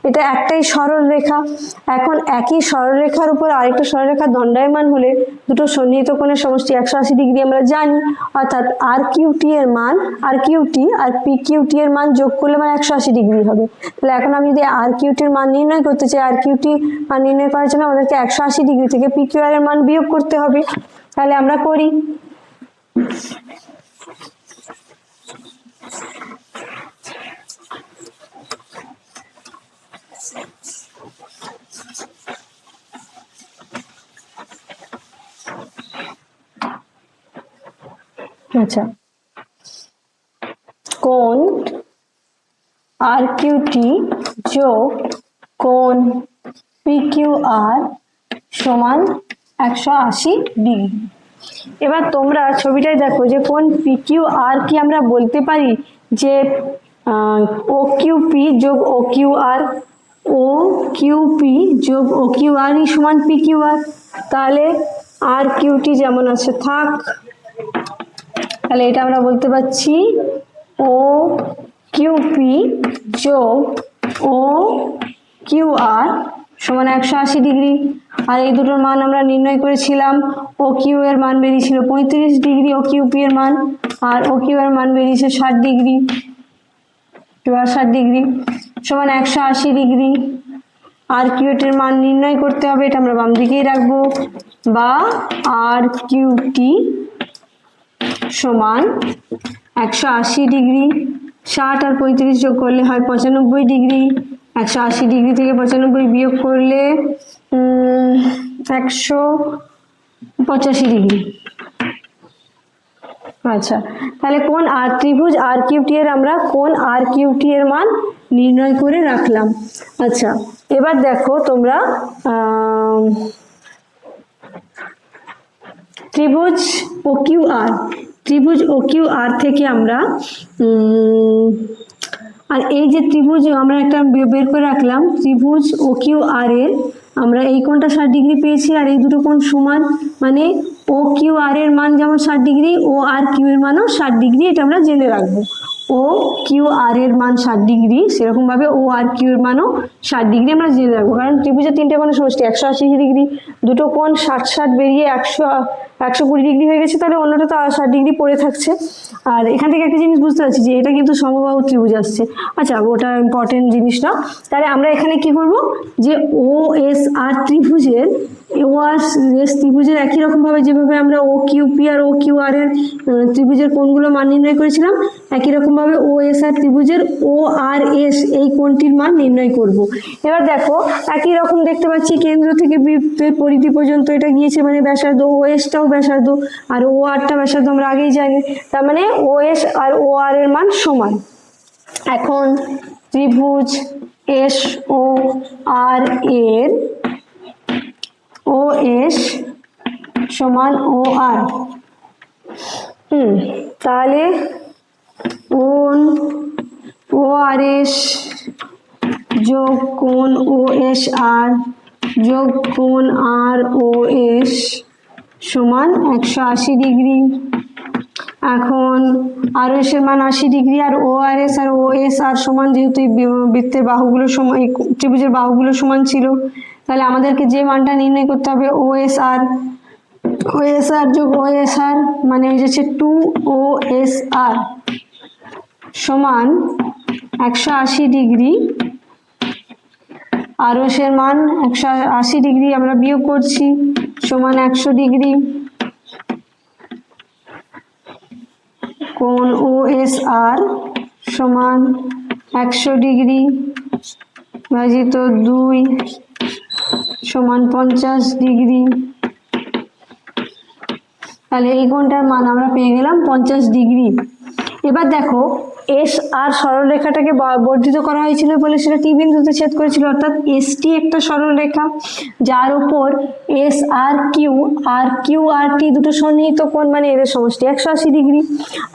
এটা একটাই সরল রেখা। এখন একই সরলরেখার উপর আরেকটা সরলরেখা দণ্ডায়মান হলে দুটো সন্নিহিত কোণের সমষ্টি 180 ডিগ্রি আমরা জানি, অর্থাৎ আর কিউ টি এর মান, আর কিউ টি আর পি কিউ টি এর মান যোগ করলে মানে 180 ডিগ্রি হবে। তাহলে এখন আমি যদি আর কিউ টির মান নির্ণয় করতে চাই, আর কিউ টি মান নির্ণয় করার জন্য আমাদেরকে 180 ডিগ্রি থেকে পি কিউ আর এর মান বিয়োগ করতে হবে। তাহলে আমরা করি। আচ্ছা, কোণ আর কিউ টি যোগ কোণ পি কিউ আর সমান 180 ডিগ্রি। এবার তোমরা ছবিটাই দেখো যে কোণ পি কিউ আর কি আমরা বলতে পারি যে ও কিউ পি যোগ O Q R, O Q P যোগ ও কিউ আর সমান পি কিউ আর, তাহলে আর কিউটি যেমন আছে থাক। তাহলে এটা আমরা বলতে পারছি ও কিউ পি যোগ ও কিউ আর সমান 180 ডিগ্রি। আর এই দুটোর মান আমরা নির্ণয় করেছিলাম, ও কিউ এর মান বেরিয়েছিল 35 ডিগ্রি ও কিউ পি এর মান, আর ও কিউ এর মান বেরিয়েছে 60 ডিগ্রি, 60 ডিগ্রি সমান 180 ডিগ্রি। আর কিউটির মান নির্ণয় করতে হবে, এটা আমরা বাম দিকেই রাখবো, বা আর কিউটি সমান 180 ডিগ্রি, 60 আর 35 যোগ করলে হয় 95 ডিগ্রি, 180 ডিগ্রি থেকে 95 বিয়োগ করলে 185 ডিগ্রি। আচ্ছা, তাহলে কোন আর ত্রিভুজ আর কিউটি এর আমরা কোন আর কিউটি এর মান নির্ণয় করে রাখলাম। আচ্ছা, এবার দেখো তোমরা ত্রিভুজ ও কিউ আর, ত্রিভুজ ও কিউ আর থেকে আমরা আর এই যে ত্রিভুজ আমরা একটা বের করে রাখলাম, ত্রিভুজ ও কিউ আর এর আমরা এই কোণটা 60 ডিগ্রি পেয়েছি, আর এই দুটো কোণ সমান, মানে ও কিউ আর এর মান যেমন 60 ডিগ্রি, ও আর কিউ এর মানও 60 ডিগ্রি, এটা আমরা জেনে রাখবো। ও কিউ আর এর মান 60 ডিগ্রি, সেরকম ভাবে ও আর কিউ এর মানও 60 ডিগ্রি আমরা জেনে রাখবো, কারণ ত্রিভুজের তিনটে কোণের সমষ্টি 180 ডিগ্রি, দুটো কোণ 60 বেরিয়ে 120 ডিগ্রি হয়ে গেছে, তাহলে অন্যটা তো 60 ডিগ্রি পড়ে থাকছে। আর এখান থেকে একটা জিনিস বুঝতে পারছি যে এটা কিন্তু সমবাহু ত্রিভুজ আসছে। আচ্ছা, ওটা ইম্পর্টেন্ট জিনিস না। তাহলে আমরা এখানে কি করব, যে ও এস আর ত্রিভুজের, ও আর এস ত্রিভুজের একই রকম ভাবে যেভাবে আমরা O Q P R O Q R এর ত্রিভুজের কোণগুলো মান নির্ণয় করেছিলাম, একই রকম ভাবে ও এস আর ত্রিভুজের ও আর এস এই কোণটির মান নির্ণয় করব। এবার দেখো একই রকম দেখতে পাচ্ছি, কেন্দ্র থেকে বৃত্তের পরিধি পর্যন্ত এটা গিয়েছে, মানে ব্যাসার্ধ, ও এসটাও ব্যাসার্ধ, আর ও আরটা ব্যাসার্ধ আমরা আগেই জানি, তার মানে ও এস আর ও আর এর মান সমান। এখন ত্রিভুজ এস ও আর এর ও এস সমান ও আর, তাহলে কোণ ও আর এস যোগ কোণ ও এস আর যোগ কোণ আর ও এস সমান 180 ডিগ্রি। এখন আর এস এর মান 80 ডিগ্রি, আর ও আর এস আর ও এস আর সমান, যেহেতু এই বৃত্তের বাহুগুলো সমান, এই ত্রিভুজের বাহুগুলো সমান ছিল, তাহলে আমাদেরকে যে মানটা নির্ণয় করতে হবে ও এস আর, ও এস আর যোগ ও এস আর মানে হয়ে যাচ্ছে 2 ও এস আর সমান 180 ডিগ্রি। আর এস এর মান 180 ডিগ্রি আমরা বিয়োগ করছি, সমান 100 ডিগ্রি। কোণ ও এস আর সমান 100 ডিগ্রি ভাজিত 2 সমান 50 ডিগ্রি। তাহলে এই কোণটার মান আমরা পেয়ে গেলাম 50 ডিগ্রি। এবার দেখো এস আর সরলরেখাটাকে বর্ধিত করা হয়েছিল বলে সেটা টি বিন্দুতে ছেদ করেছিল, অর্থাৎ এসটি একটা সরলরেখা যার উপর এস আর কিউ আর টি দুটো সন্নিহিত কোণ, মানে এদের সমষ্টি 180 ডিগ্রি।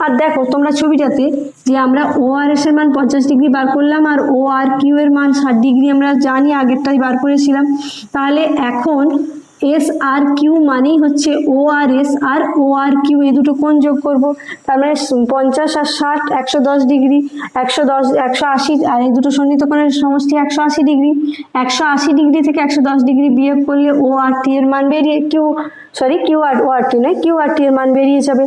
আর দেখো তোমরা ছবিটাতে যে আমরা ও আর এস এর মান 50 ডিগ্রি বার করলাম, আর ও আর কিউ এর মান 60 ডিগ্রি আমরা জানি, আগেরটাই বার করেছিলাম। তাহলে এখন এস আর কিউ মানেই হচ্ছে ও আর এস আর ও আর কিউ, এই দুটো কোণ যোগ করব, তার মানে 50 আর 60 110 ডিগ্রি, 180, আর এই দুটো সন্নিহিত কোণের সমষ্টি 180 ডিগ্রি। 180 ডিগ্রি থেকে 110 ডিগ্রি বিয়োগ করলে ও আর টি এর মান বেরিয়ে কিউ আর ও আর টি নয়, কিউ আর টি এর মান বেরিয়ে যাবে।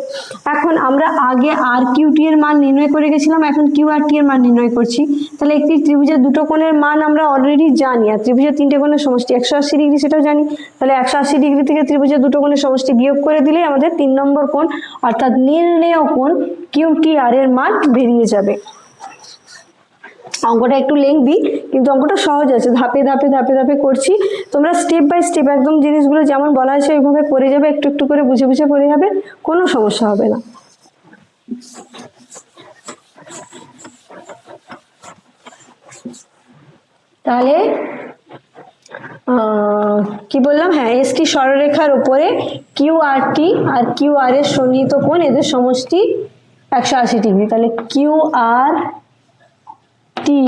এখন আমরা আগে আর কিউ টি এর মান নির্ণয় করে গেছিলাম, এখন কিউ আর টি এর মান নির্ণয় করছি। তাহলে একটি ত্রিভুজের দুটো কোণের মান আমরা অলরেডি জানি, আর ত্রিভুজের তিনটে কোণের সমষ্টি 180 ডিগ্রি সেটাও জানি। তাহলে 180 ডিগ্রি থেকে ত্রিভুজের দুটো কোণের সমষ্টি বিয়োগ করে দিলে আমাদের 3 নম্বর কোণ অর্থাৎ নির্ণেয় কোণ কিউ টি আর এর মান বেরিয়ে যাবে। অঙ্কটা একটু লেংদি, কিন্তু অঙ্কটা সহজ আছে, ধাপে ধাপে ধাপে ধাপে করছি, তোমরা স্টেপ বাই স্টেপ একদম জিনিসগুলো যেমন বলা আছে ওইভাবে করে যাবে, একটু একটু করে বুঝে বুঝে করে যাবে, কোনো সমস্যা হবে না। তাহলে কি বললাম, হ্যাঁ এসটি সরলরেখার উপরে কিউ আর টি আর কিউ আর এর সন্নিহিত কোণ এদের সমষ্টি 180 ডিগ্রি। তাহলে কিউ আর টি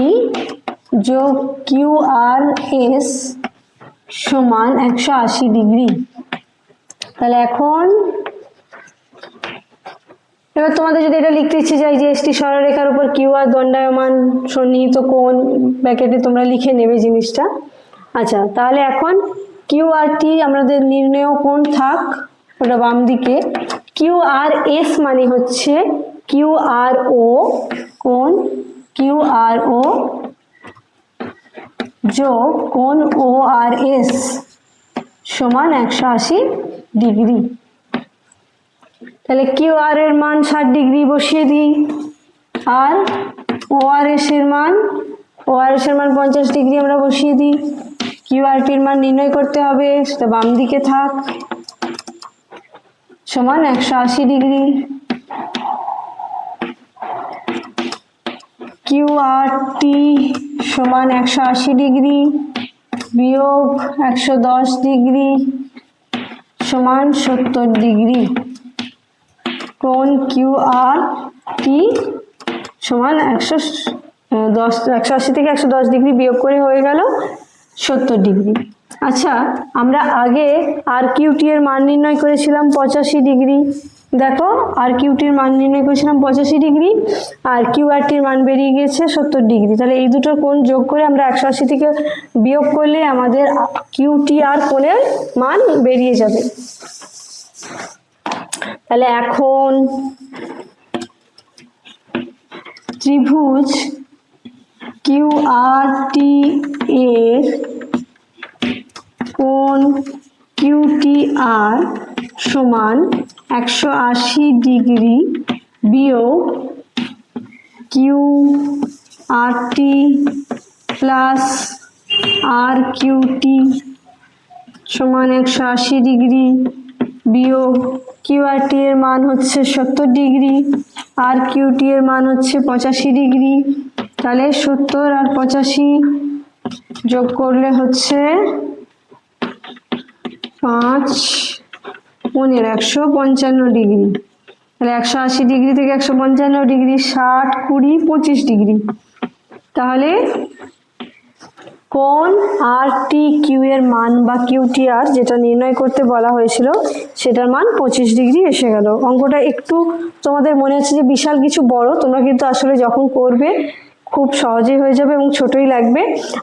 যোগ কিউ আর এস সমান 180 ডিগ্রি। তাহলে এখন এবার তোমাদের যদি এটা লিখতে ইচ্ছে যায় যে এসটি সরলরেখার উপর কিউ আর দণ্ডায়মান সন্নিহিত কোণ, ব্র্যাকেটে তোমরা লিখে নেবে জিনিসটা। আচ্ছা, তাহলে এখন কিউ আর টি আমাদের নির্ণেয় কোণ থাক, ওটা বাম দিকে। কিউ আর এস মানে হচ্ছে কিউ আর ও কোণ, কিউ আর ও যোগ কোণ ও আর এস সমান 180 ডিগ্রি। তাহলে কিউ আর এর মান 60 ডিগ্রি বসিয়ে দিই, আর ও আর এস এর মান 50 ডিগ্রি আমরা বসিয়ে দিই। কিউ আর টির মান নির্ণয় করতে হবে, সেটা বাম দিকে থাক, সমান 180 ডিগ্রি। কিউ আর টি সমান 180 ডিগ্রি বিয়োগ 110 ডিগ্রি সমান 70 ডিগ্রি। কোণ কিউ আর টি সমান 180 থেকে 110 ডিগ্রি বিয়োগ করে হয়ে গেল 70 ডিগ্রি। আচ্ছা, আমরা আগে আর কিউ টি এর মান নির্ণয় করেছিলাম 85 ডিগ্রি। দেখো, আর কিউ টির মান নির্ণয় করেছিলাম 85 ডিগ্রি, আর কিউ আর টির মান বেরিয়ে গিয়েছে 70 ডিগ্রি। তাহলে এই দুটো কোণ যোগ করে আমরা 180 থেকে বিয়োগ করলে আমাদের কিউ টি আর কোণের মান বেরিয়ে যাবে। তাহলে এখন ত্রিভুজ কিউ আর টি এর কোণ কিউ টি আর সমান 180 ডিগ্রি বিয়োগ কিউ আর টি প্লাস আর কিউ টি সমান 180 ডিগ্রি বিয়োগ কিউ আর টি এর মান হচ্ছে 70 ডিগ্রি, আর কিউ টি এর মান হচ্ছে 85 ডিগ্রি। তাহলে 70 আর 85 যোগ করলে হচ্ছে 5 15 155 ডিগ্রি। তাহলে 180 ডিগ্রি থেকে 155 ডিগ্রি, 60 20 25 ডিগ্রি। তাহলে কোণ আর টি কিউ এর মান বা কিউ টি আর যেটা নির্ণয় করতে বলা হয়েছিল সেটার মান 25 ডিগ্রি এসে গেল। অঙ্কটা একটু তোমাদের মনে হচ্ছে যে বিশাল কিছু বড়, তোমরা কিন্তু আসলে যখন করবে খুব সহজেই হয়ে যাবে এবং ছোটই লাগবে।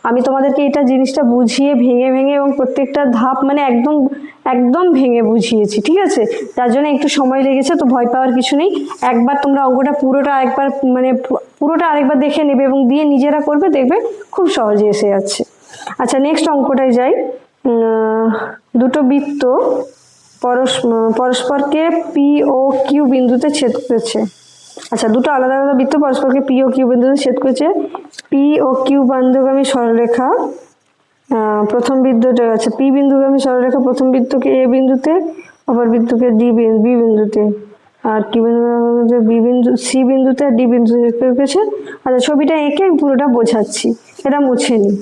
আমি তোমাদেরকে এটা জিনিসটা বুঝিয়ে ভেঙে ভেঙে এবং প্রত্যেকটা ধাপ মানে একদম একদম ভেঙে বুঝিয়েছি, ঠিক আছে? তার জন্য একটু সময় লেগেছে, তো ভয় পাওয়ার কিছু নেই। একবার তোমরা অঙ্কটা পুরোটা আরেকবার মানে পুরোটা আরেকবার দেখে নেবে এবং দিয়ে নিজেরা করবে, দেখবে খুব সহজে এসে যাচ্ছে। আচ্ছা, নেক্সট অঙ্কটায় যাই। দুটো বৃত্ত পরস্পরকে পি ও কিউ বিন্দুতে ছেদ করেছে। আচ্ছা, দুটো আলাদা আলাদা বৃত্ত পরস্পরকে পি ও কিউ বিন্দুতে ছেদ করেছে। পি ও কিউ বিন্দুগামী সরলরেখা প্রথম বিন্দুটা আছে, পি বিন্দুগামী সরলরেখা প্রথম বৃত্তকে এ বিন্দুতে, অপর বৃত্তকে বি বিন্দুতে, আর কিউ বিন্দু বি বিন্দু সি বিন্দুতে আর ডি বিন্দুতে ছেদ করেছে। আচ্ছা, ছবিটা এঁকে আমি পুরোটা বোঝাচ্ছি, এটা মুছে নিই।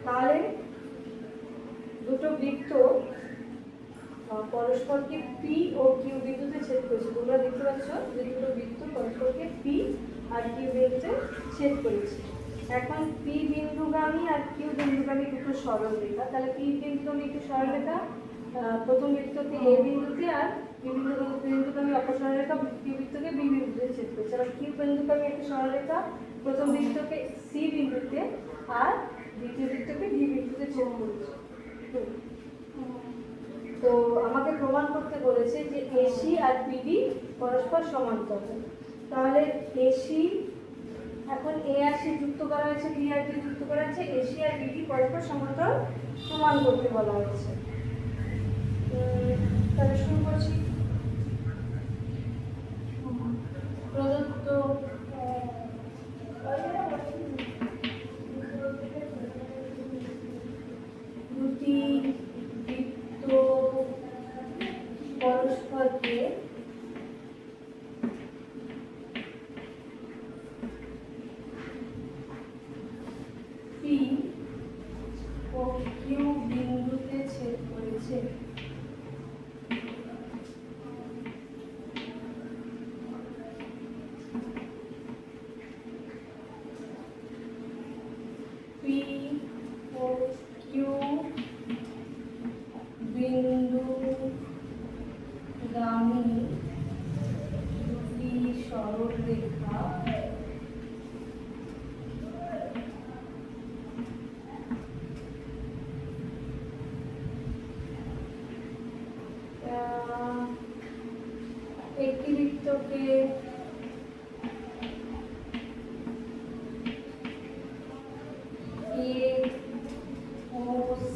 তাহলে দুটো বৃত্ত পরস্পরকে পি ও কিউ বিন্দুতে ছেদ করেছে। তোমরা দেখতে পাচ্ছ যে দুটো বৃত্ত পরস্পরকে পি আর কিউ বিন্দুতে ছেদ করেছে। এখন পি বিন্দুগামী আর কিউ বিন্দুগামী দুটো সরলরেখা। তাহলে পি বিন্দুগামী একটি সরলরেখা প্রথম বৃত্তকে এ বিন্দুতে, আর পি বিন্দুগামী অপর সরলরেখা কিউ বৃত্তকে বি বিন্দুতে ছেদ করেছে। আর কিউ বিন্দুগামী একটি সরলরেখা প্রথম বৃত্তকে সি বিন্দুতে আর দ্বিতীয় বৃত্তকে ডি বিন্দুতে ছেদ করেছে। তো আমাকে প্রমাণ করতে বলেছে যে এসি আর বিডি পরস্পর সমান্তর। তাহলে এসি এখন এ আর সি যুক্ত করা হয়েছে, বি আর ডি যুক্ত করা হয়েছে, এসি আর বিডি পরস্পর সমান্তর প্রমাণ করতে বলা হয়েছে। তাহলে শুরু করছি। প্রদত্ত দুটি বৃত্ত পরস্পরকে পি ও কিউ বিন্দুতে ছেদ আমি দুটি সরল রেখা একটি বৃত্তকে এ ও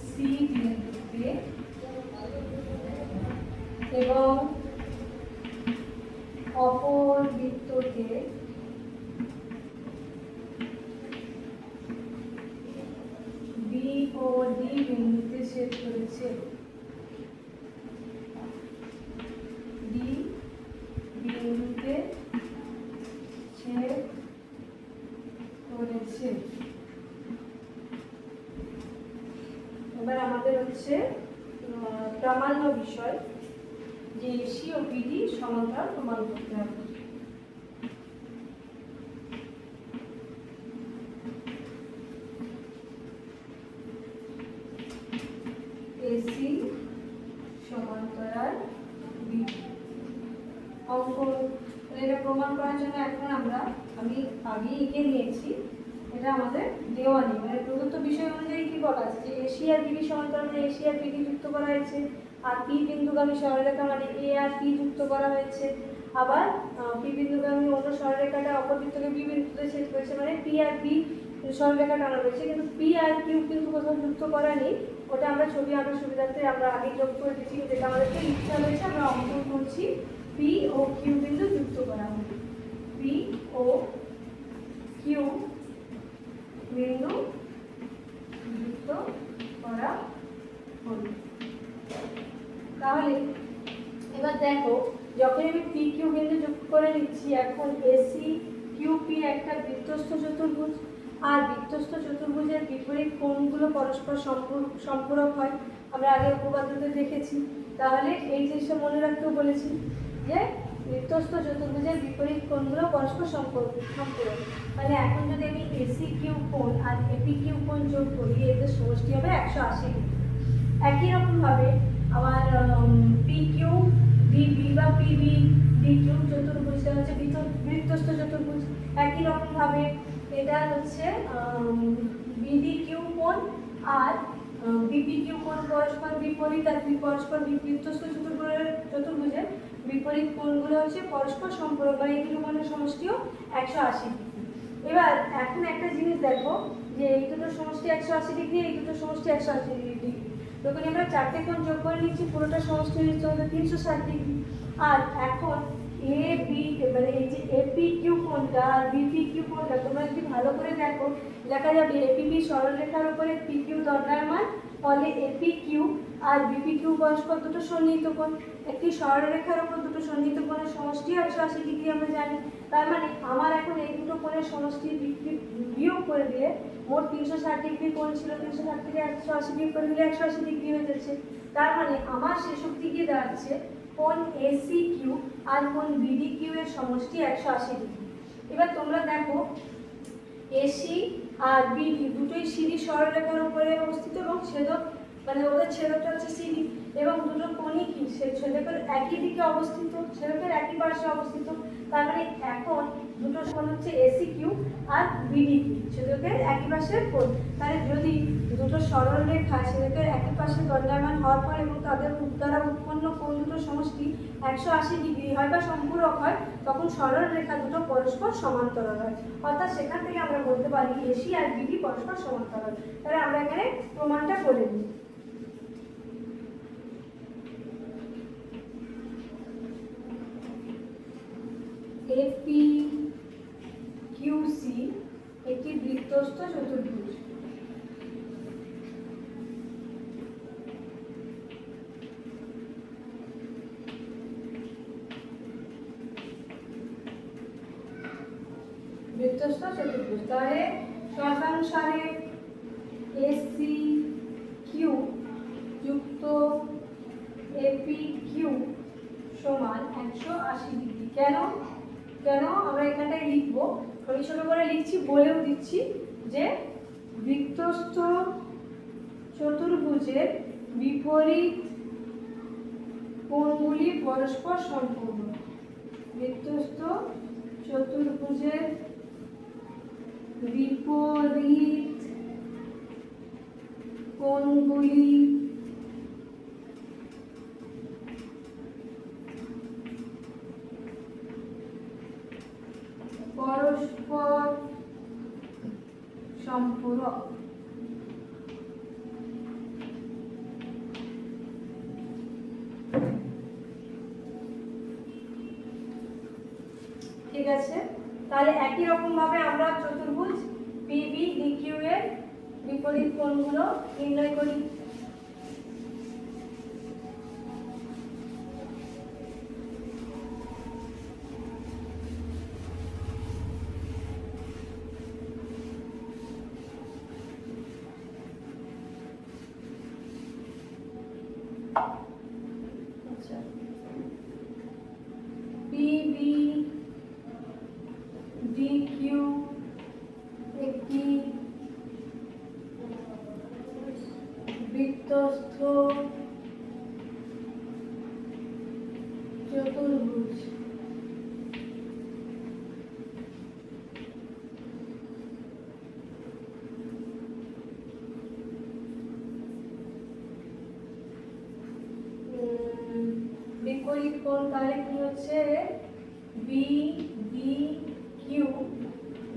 সি বিন্দুতে এবং অপর বৃত্তকে বি ও ডি বিন্দুতে ছেদ করেছে। ডি বিন্দুতে ছেদ করেছে। এবার আমাদের হচ্ছে প্রামাণ্য বিষয় যে এসি ও বিডি সমান্তরাল প্রমাণ করতে হবে। এসি সমান্তরাল বিডি অঙ্কন এটা প্রমাণ করার জন্য এখন আমি আগে এঁকে নিয়েছি। এটা আমাদের দেওয়া নেই, মানে প্রদত্ত বিষয় অনুযায়ী কি বলা আছে যে এসি আর বিডি সমান্তরাল মানে এসি আর বিডি যুক্ত করা হয়েছে, আর পি বিন্দুগামী সরলরেখা মানে এ আর পি যুক্ত করা হয়েছে। আবার পি বিন্দুগামী অন্য সরলরেখাটা অপর বৃত্তকে বি বিন্দুতে ছেদ করেছে, মানে পি আর পি সরলরেখা টানা রয়েছে, কিন্তু পি আর কিউ কিন্তু কোথাও যুক্ত করা নেই। ওটা আমরা ছবি আঁকার সুবিধার্থে আমরা আগে যোগ করে দিচ্ছি, যেটা আমাদেরকে ইচ্ছা হয়েছে আমরা অঙ্কন করছি। পি ও কিউ বিন্দু যুক্ত করা হবে, পি ও কিউ বিন্দু যুক্ত করা হলো। তাহলে এবার দেখো, যখন আমি পি কিউ বিন্দু যুক্ত করে নিচ্ছি, এখন এসি কিউ পি একটা বৃত্তস্থ চতুর্ভুজ, আর বৃত্তস্থ চতুর্ভুজের বিপরীত কোণগুলো পরস্পর সম্পূরক হয়। আমরা আগে উপপাদ্যতে দেখেছি। তাহলে এই জিনিসটা মনে রাখতেও বলেছি যে বৃত্তস্থ চতুর্ভুজের বিপরীত কোণগুলো পরস্পর সম্পূরক। মানে এখন যদি আমি এসি কিউ কোণ আর এপি কিউ কোণ যোগ করি, এদের সমষ্টি হবে 180 ডিগ্রি। একই রকমভাবে আমার পি কিউ ডিবি বা পিবি ডি কিউ চতুর্ভুজটা হচ্ছে বৃত্তস্থ চতুর্ভুজ। একই রকমভাবে এটা হচ্ছে বিডি কিউ কোণ আর বিপি কিউ কোণ পরস্পর বিপরীত, আর পরস্পর বৃত্তস্থ চতুর্ভুজের বিপরীত কোণগুলো হচ্ছে পরস্পর সম্পূরক, বা এই দুটো কোণের সমষ্টিও 180 ডিগ্রি। এবার এখন একটা জিনিস দেখো যে এই দুটো সমষ্টি 180 ডিগ্রি, এই দুটো সমষ্টি 180 ডিগ্রি। যখন আমরা চারটে কোণ যোগ করে নিচ্ছি, পুরোটা সমষ্টি হচ্ছে 360 ডিগ্রি। আর এখন এ বি মানে এই যে এপি কিউ কোণটা আর বিপি কিউ কোণটা তোমরা যদি ভালো করে দেখো, দেখা যাবে এপিপি সরলরেখার উপরে পি কিউ দণ্ডায়মান, ফলে AP Q R BP Q পরস্পর দুটো সন্নিহিত কোণ। একটি সরলরেখার উপর দুটো সন্নিহিত কোণের সমষ্টি 180 ডিগ্রি আমরা জানি। তার মানে আমার এখন এই দুটো কোণের সমষ্টি বিয়োগ করে দিলে মোট 360 ডিগ্রি কোণ ছিল, 360 থেকে 180 বিয়োগ করে দিলে 180 ডিগ্রি হয়ে যাচ্ছে। তার মানে আমার শেষ অবধি গিয়ে দাঁড়াচ্ছে কোণ এসি কিউ আর কোণ বিডি কিউ এর সমষ্টি 180 ডিগ্রি। এবার তোমরা দেখো এসি আর বিডি দুটোই সিডি সরলরেখার উপরে অবস্থিত এবং ছেদক মানে ওদের ছেদকটা হচ্ছে সিডি, এবং দুটো কোণই কি ছেদকের একই দিকে অবস্থিত, ছেদকের একই পার্শ্বে অবস্থিত। তার মানে এখন দুটো কোণ হচ্ছে AC Q R BD Q, ছেদকের একই পাশের কোণ। তাহলে যদি দুটো সরল রেখা ছেদকের একই পাশে দণ্ডায়মান হওয়ার পর এবং তাদের দ্বারা উৎপন্ন কোণ দুটো সমষ্টি 180 ডিগ্রি হয় বা সম্পূরক হয়, তখন সরল রেখা দুটো পরস্পর সমান্তরাল হয়। অর্থাৎ সেখান থেকে আমরা বলতে পারি এসি আর বিডি পরস্পর সমান্তরাল। তাহলে আমরা এখানে প্রমাণটা করে নিই। এপি কিউসি একটি বৃত্তস্থ চতুর্ভুজ। বৃত্তস্থ চতুর্ভুজ, তাহলে শর্তানুসারে এসি কিউ যুক্ত এপি কিউ সমান 180 ডিগ্রি। কেন আমরা এখানটায় লিখবো, আমি ছোট করে লিখছি, বলেও দিচ্ছি যে বৃত্তস্থ চতুর্ভুজের বিপরীত কোণগুলো কোণগুলি পরস্পর সম্পূর্ণ। বৃত্তস্থ চতুর্ভুজের বিপরীত কোণগুলি পরস্পর সম্পূরক। ঠিক আছে, তাহলে একই রকম ভাবে আমরা চতুর্ভুজ পিবি ডিকিউ এর বিপরীত কোণগুলো নির্ণয় করি। আচ্ছা, পিবি ডিকিউ একটি বৃত্তস্থ চতুর্ভুজ। বিপরীত কোণ তাহলে কি হচ্ছে, বি ডি কিউ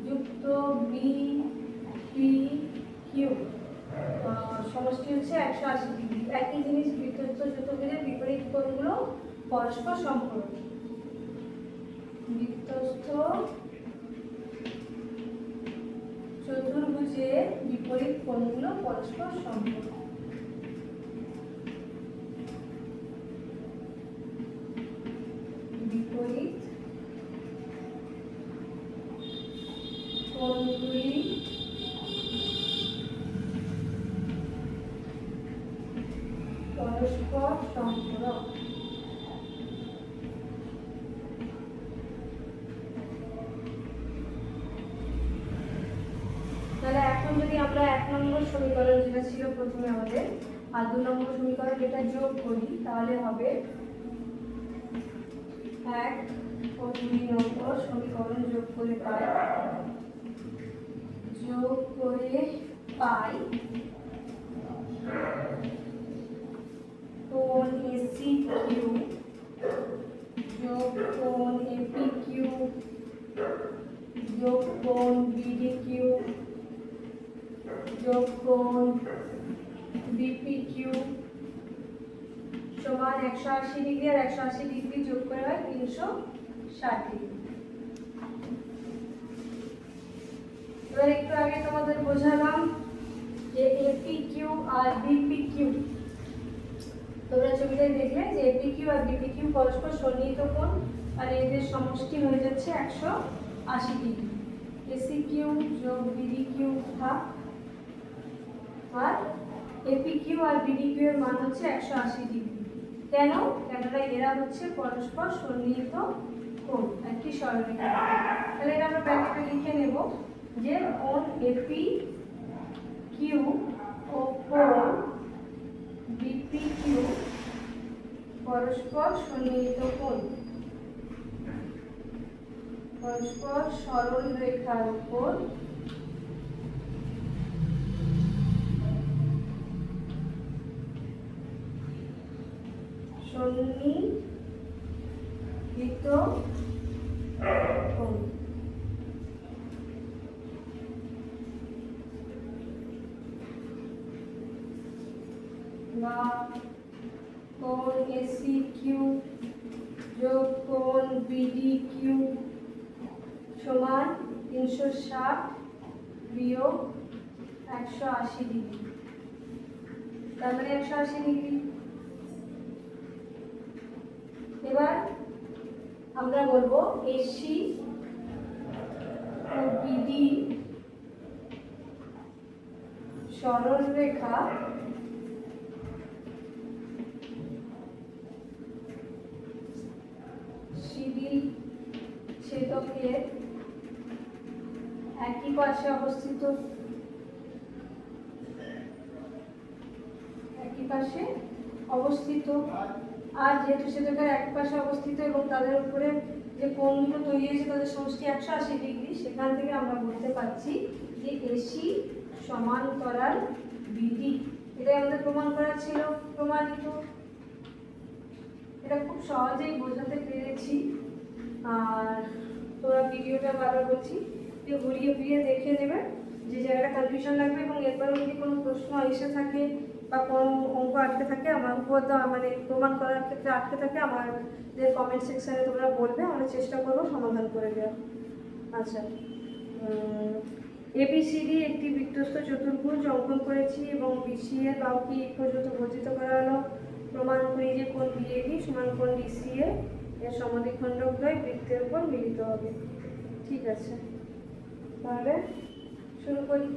যুক্ত বি পি কিউ সমষ্টি হচ্ছে 180 ডিগ্রি। একই জিনিস বৃত্তস্থ চতুর্ভুজের বিপরীত কোণগুলো পরস্পর সম্পূরক। বৃত্তস্থ চতুর্ভুজের বিপরীত কোণগুলো পরস্পর সম্পূরক। বিপরীত কোণগুলি পরস্পর সম্পূরক। তাহলে এখন যদি আমরা 1 নম্বর সমীকরণ যেটা ছিল প্রথমে আমাদের আর 2 নম্বর সমীকরণ এটা যোগ করি, তাহলে হবে 1 ও 2 নম্বর সমীকরণ যোগ করে পাই কোণ এসি কিউ যোগ কোণ এপি কিউ যোগ কোণ বিডি কিউ যোগ কোণ বিপি কিউ সমান 180 ডিগ্রি আর 180 ডিগ্রি যোগ করে হয় 360 ডিগ্রি। এবার একটু আগে তোমাদের বোঝালাম যে AP Q R BP Q, তোমরা ছবিটাই দেখলে যে AP Q R BP Q পরস্পর সন্নিহিত কোণ আর এদের সমষ্টি হয়ে যাচ্ছে 180 ডিগ্রি। এসি কিউ যোগ বিডি কিউ হাফ আর AP Q R BD Q এর মান হচ্ছে 180 ডিগ্রি। কেন? কেননা এরা হচ্ছে পরস্পর সন্নিহিত কোণ, একটি সরলরেখা। তাহলে এটা আমরা ব্র্যাকেটে লিখে নেব যে কোণ এপি কিউ ও কোণ বিপি কিউ পরস্পর সন্নিহিত কোণ, পরস্পর সরল রেখার উপর সন্নিহিত কোণ। বা কোণ এসি কিউ যোগ কোণ বিডি কিউ সমান 360 বিয়োগ 180 ডিগ্রি, তারপরে 180 ডিগ্রি। এবার আমরা বলবো এসি ও বিডি সরল রেখা সিডি ছেদকের একই পাশে অবস্থিত, একই পাশে অবস্থিত। আর যেহেতু সেটাকে এক পাশে অবস্থিত এবং তাদের উপরে যে কোণগুলো তৈরি হয়েছে তাদের সমষ্টি 180 ডিগ্রি, সেখান থেকে আমরা বলতে পারছি যে এসি সমান্তরাল বিডি। এটাই আমাদের প্রমাণ করা ছিল, প্রমাণিত। এটা খুব সহজেই বোঝাতে পেরেছি। আর তোরা ভিডিওটা বারবার বলছি যে ঘুরিয়ে ফিরিয়ে দেখে নেবে, যে জায়গাটা কনফিউশন লাগবে, এবং এরপরে যদি কোনো প্রশ্ন এসে থাকে বা কোনো অঙ্ক আটকে থাকে, আমার উপপাদ্য মানে প্রমাণ করার ক্ষেত্রে আটকে থাকে, আমাদের কমেন্ট সেকশানে তোমরা বলবে, আমরা চেষ্টা করবো সমাধান করে দেওয়া। আচ্ছা, এবিসিডি একটি বৃত্তস্থ চতুর্ভুজ অঙ্কন করেছি এবং বিসি এর বাহুকে এই পর্যন্ত বর্ধিত করা হলো। প্রমাণ করি যে কোণ বিএডি সমান কোণ ডিসিএ এর সমদ্বিখণ্ডকদ্বয় বৃত্তের উপর মিলিত হবে। ঠিক আছে, তাহলে শুরু করি।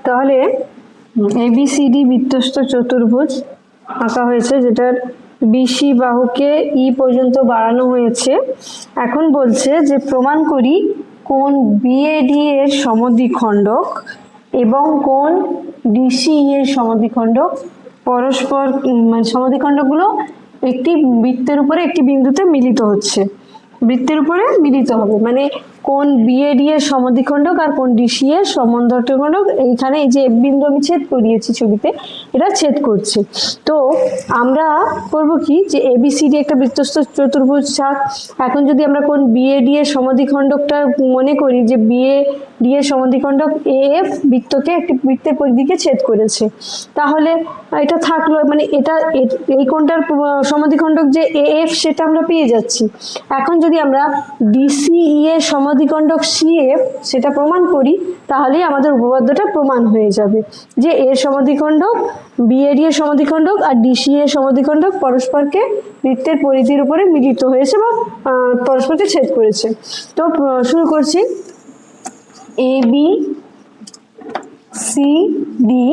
তাহলে এবিসিডি বৃত্তস্থ চতুর্ভুজ আঁকা হয়েছে, যেটার বিসি বাহুকে ই পর্যন্ত বাড়ানো হয়েছে। এখন বলছে যে প্রমাণ করি কোণ বিএডি এর সমদ্বিখণ্ডক এবং কোণ ডিসি এর সমদ্বিখণ্ডক পরস্পর মানে সমদ্বিখণ্ডকগুলো একটি বৃত্তের উপরে একটি বিন্দুতে মিলিত হচ্ছে, বৃত্তের উপরে মিলিত হবে, মানে কোণ বিএডি এর সমদ্বিখণ্ডক আর কোণ ডিসি এর সমদ্বিখণ্ডক এইখানে এই যে বিন্দু আমি ছেদ করিয়েছি ছবিতে, এটা ছেদ করছে। তো আমরা করব কি, যে এবিসিডি একটা বৃত্তস্থ চতুর্ভুজ ছাড়। এখন যদি আমরা কোণ বিএডি এর সমদ্বিখণ্ডকটা মনে করি যে বিএডি এর সমদ্বিখণ্ডক এএফ বৃত্তকে একটি বৃত্তের পরিধিকে ছেদ করেছে, তাহলে এটা থাকলো, মানে এটা এই কোণটার সমদ্বিখণ্ডক যে এএফ সেটা আমরা পেয়ে যাচ্ছি। এখন যদি আমরা ডিসিই এর সমদ্বিখণ্ডক সিএফ সেটা প্রমাণ করি, তাহলেই আমাদের উপপাদ্যটা প্রমাণ হয়ে যাবে যে এর সমদ্বিখণ্ডক বিএডি এর সমদ্বিখণ্ডক আর ডিসি এর সমদ্বিখণ্ডক পরস্পরকে বৃত্তের পরিধির উপরে মিলিত হয়েছে বা পরস্পরকে ছেদ করেছে। তো শুরু করছি। এ বি সি ডি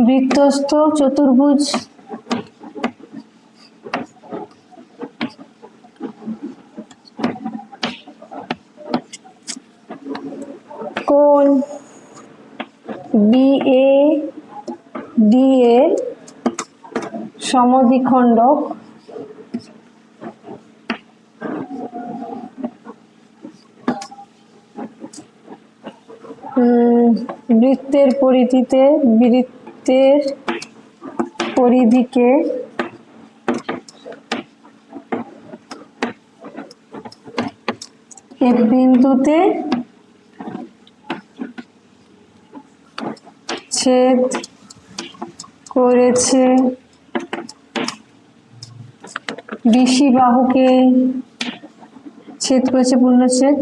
বৃত্তস্থ চতুর্ভুজ কোণ বিএ ডি এর সমদ্বিখণ্ডক বৃত্তের পরিধিকে এক বিন্দুতে ছেদ করেছে, বিসি বাহুকে ছেদ করেছে, পূর্ণচ্ছেদ,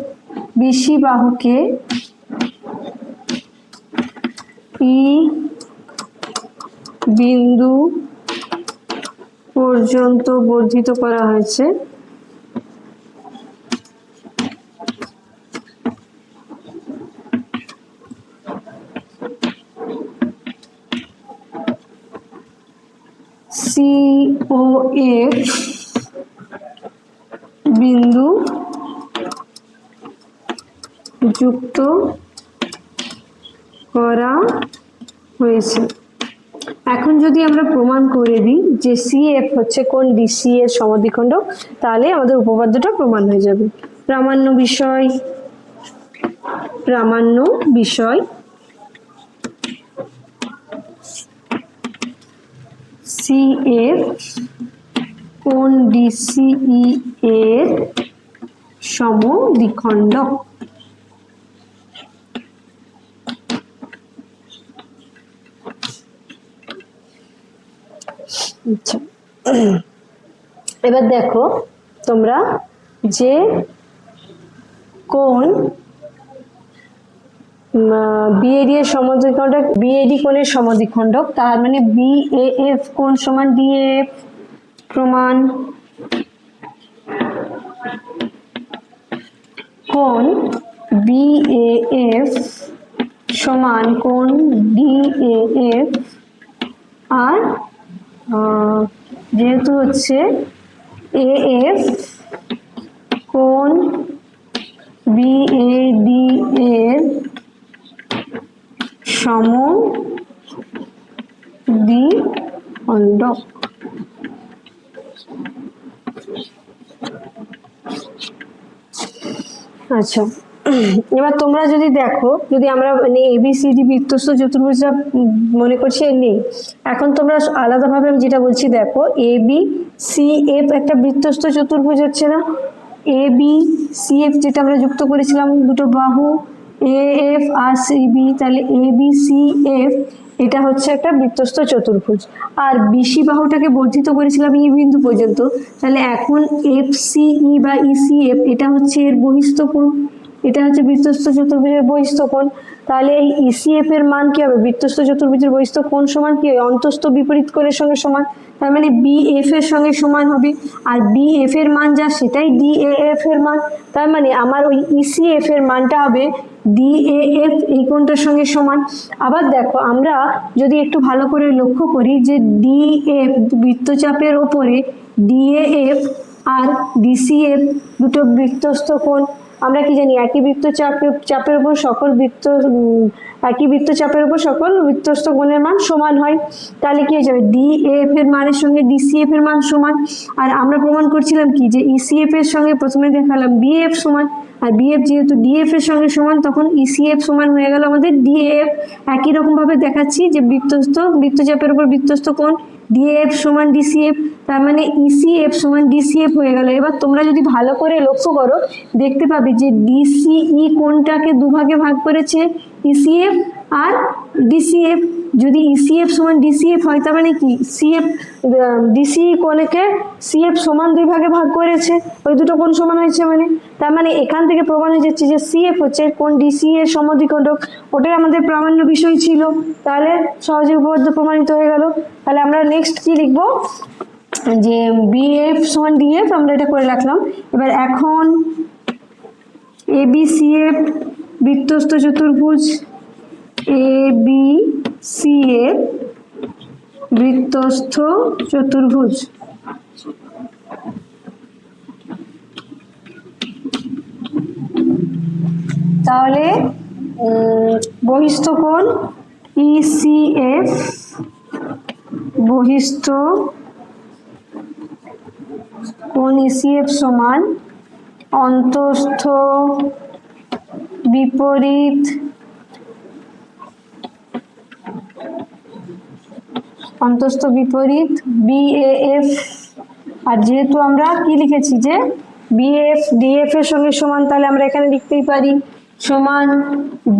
বিসি বাহুকে ই বিন্দু পর্যন্ত বর্ধিত করা হয়েছে। COF বিন্দু যুক্ত করা হয়েছে। এখন যদি আমরা প্রমাণ করে দিই যে CF হচ্ছে কোণ ডিসি এর সমদ্বিখণ্ডক, তাহলে আমাদের উপপাদ্যটা প্রমাণ হয়ে যাবে। প্রামাণ্য বিষয় CF কোণ DCE এর সমদ্বিখণ্ডক। আচ্ছা, এবার দেখো তোমরা যে কোণ বিএডি এর সমদ্বিখণ্ডক, বিএডি কোণের সমদ্বিখণ্ডক, তার মানে বিএএফ কোণ সমান ডিএফ। প্রমাণ কোণ বিএএফ সমান কোণ ডিএএফ, আর যেহেতু হচ্ছে এএফ কোণ বিএডি এর সমদ্বিখণ্ডক। আচ্ছা, এবার তোমরা যদি দেখো, যদি আমরা মানে ABCD বৃত্তস্থ চতুর্ভুজটা মনে করছি নেই, এখন তোমরা আলাদাভাবে আমি যেটা বলছি দেখো, ABCF একটা বৃত্তস্থ চতুর্ভুজ হচ্ছে না, ABCF যেটা আমরা যুক্ত করেছিলাম দুটো বাহু AF আর CB, তাহলে ABCF এটা হচ্ছে একটা বৃত্তস্থ চতুর্ভুজ। আর BC বাহুটাকে বর্ধিত করেছিলাম E বিন্দু পর্যন্ত, তাহলে এখন FCE বা ECF এটা হচ্ছে এর বহিস্থ কোণ, এটা হচ্ছে বৃত্তস্থ চতুর্ভুজের বহিস্থ কোণ। তাহলে এই ECF এর মান কি হবে? বৃত্তস্থ চতুর্ভুজের বহিস্থ কোণ সমান কি হয়? অন্তস্থ বিপরীত কোণের সঙ্গে সমান, তার মানে BF এর সঙ্গে সমান হবে। আর BF এর মান যা সেটাই DAF এর মান, তার মানে আমার ওই ECF এর মানটা হবে DAF এই কোণটার সঙ্গে সমান। আবার দেখো, আমরা যদি একটু ভালো করে লক্ষ্য করি যে DF বৃত্তচাপের ওপরে DAF আর DCF দুটো বৃত্তস্থ কোণ, আমরা কি জানি একই বৃত্তচাপের উপর সকল একই বৃত্তচাপের উপর সকল বৃত্তস্থ কোণের মান সমান হয়। তাহলে কি হয়ে যাবে? DAF এর মানের সঙ্গে DCF এর মান সমান। আর আমরা প্রমাণ করছিলাম কি যে ECF এর সঙ্গে প্রথমে দেখালাম BF সমান, আর BF যেহেতু DF এর সঙ্গে সমান তখন ECF সমান হয়ে গেল আমাদের DAF। একই রকম ভাবে দেখাচ্ছি যে বৃত্তচাপের উপর বৃত্তস্থ কোণ DAF সমান DCF, তার মানে ECF সমান DCF হয়ে গেল। এবার তোমরা যদি ভালো করে লক্ষ্য করো দেখতে পাবে যে DCE কোণটাকে দুভাগে ভাগ করেছে ECF আর DCF। যদি ECF সমান DCF হয় তার মানে কি DCE কোণকে CF সমান দুই ভাগে ভাগ করেছে, ওই দুটো কোণ সমান হয়েছে, মানে তার মানে এখান থেকে প্রমাণ হয়ে যাচ্ছে যে CF হচ্ছে কোণ DCE এর সমদ্বিখণ্ডক। ওটাই আমাদের প্রামাণ্য বিষয় ছিল, তাহলে সহজে উপপাদ্য প্রমাণিত হয়ে গেল। তাহলে আমরা নেক্সট কি লিখবো? যে BF সমান DF আমরা এটা করে রাখলাম। এবার এখন ABCF বৃত্তস্থ চতুর্ভুজ, ABCF বৃত্তস্থ চতুর্ভুজ, তাহলে বহিস্থ কোণ ECF, বহিস্থ কোণ ECF সমান অন্তস্থ বিপরীত BAF। আর যেহেতু আমরা কি লিখেছি যে BF DF এর সঙ্গে সমান, তাহলে আমরা এখানে লিখতেই পারি সমান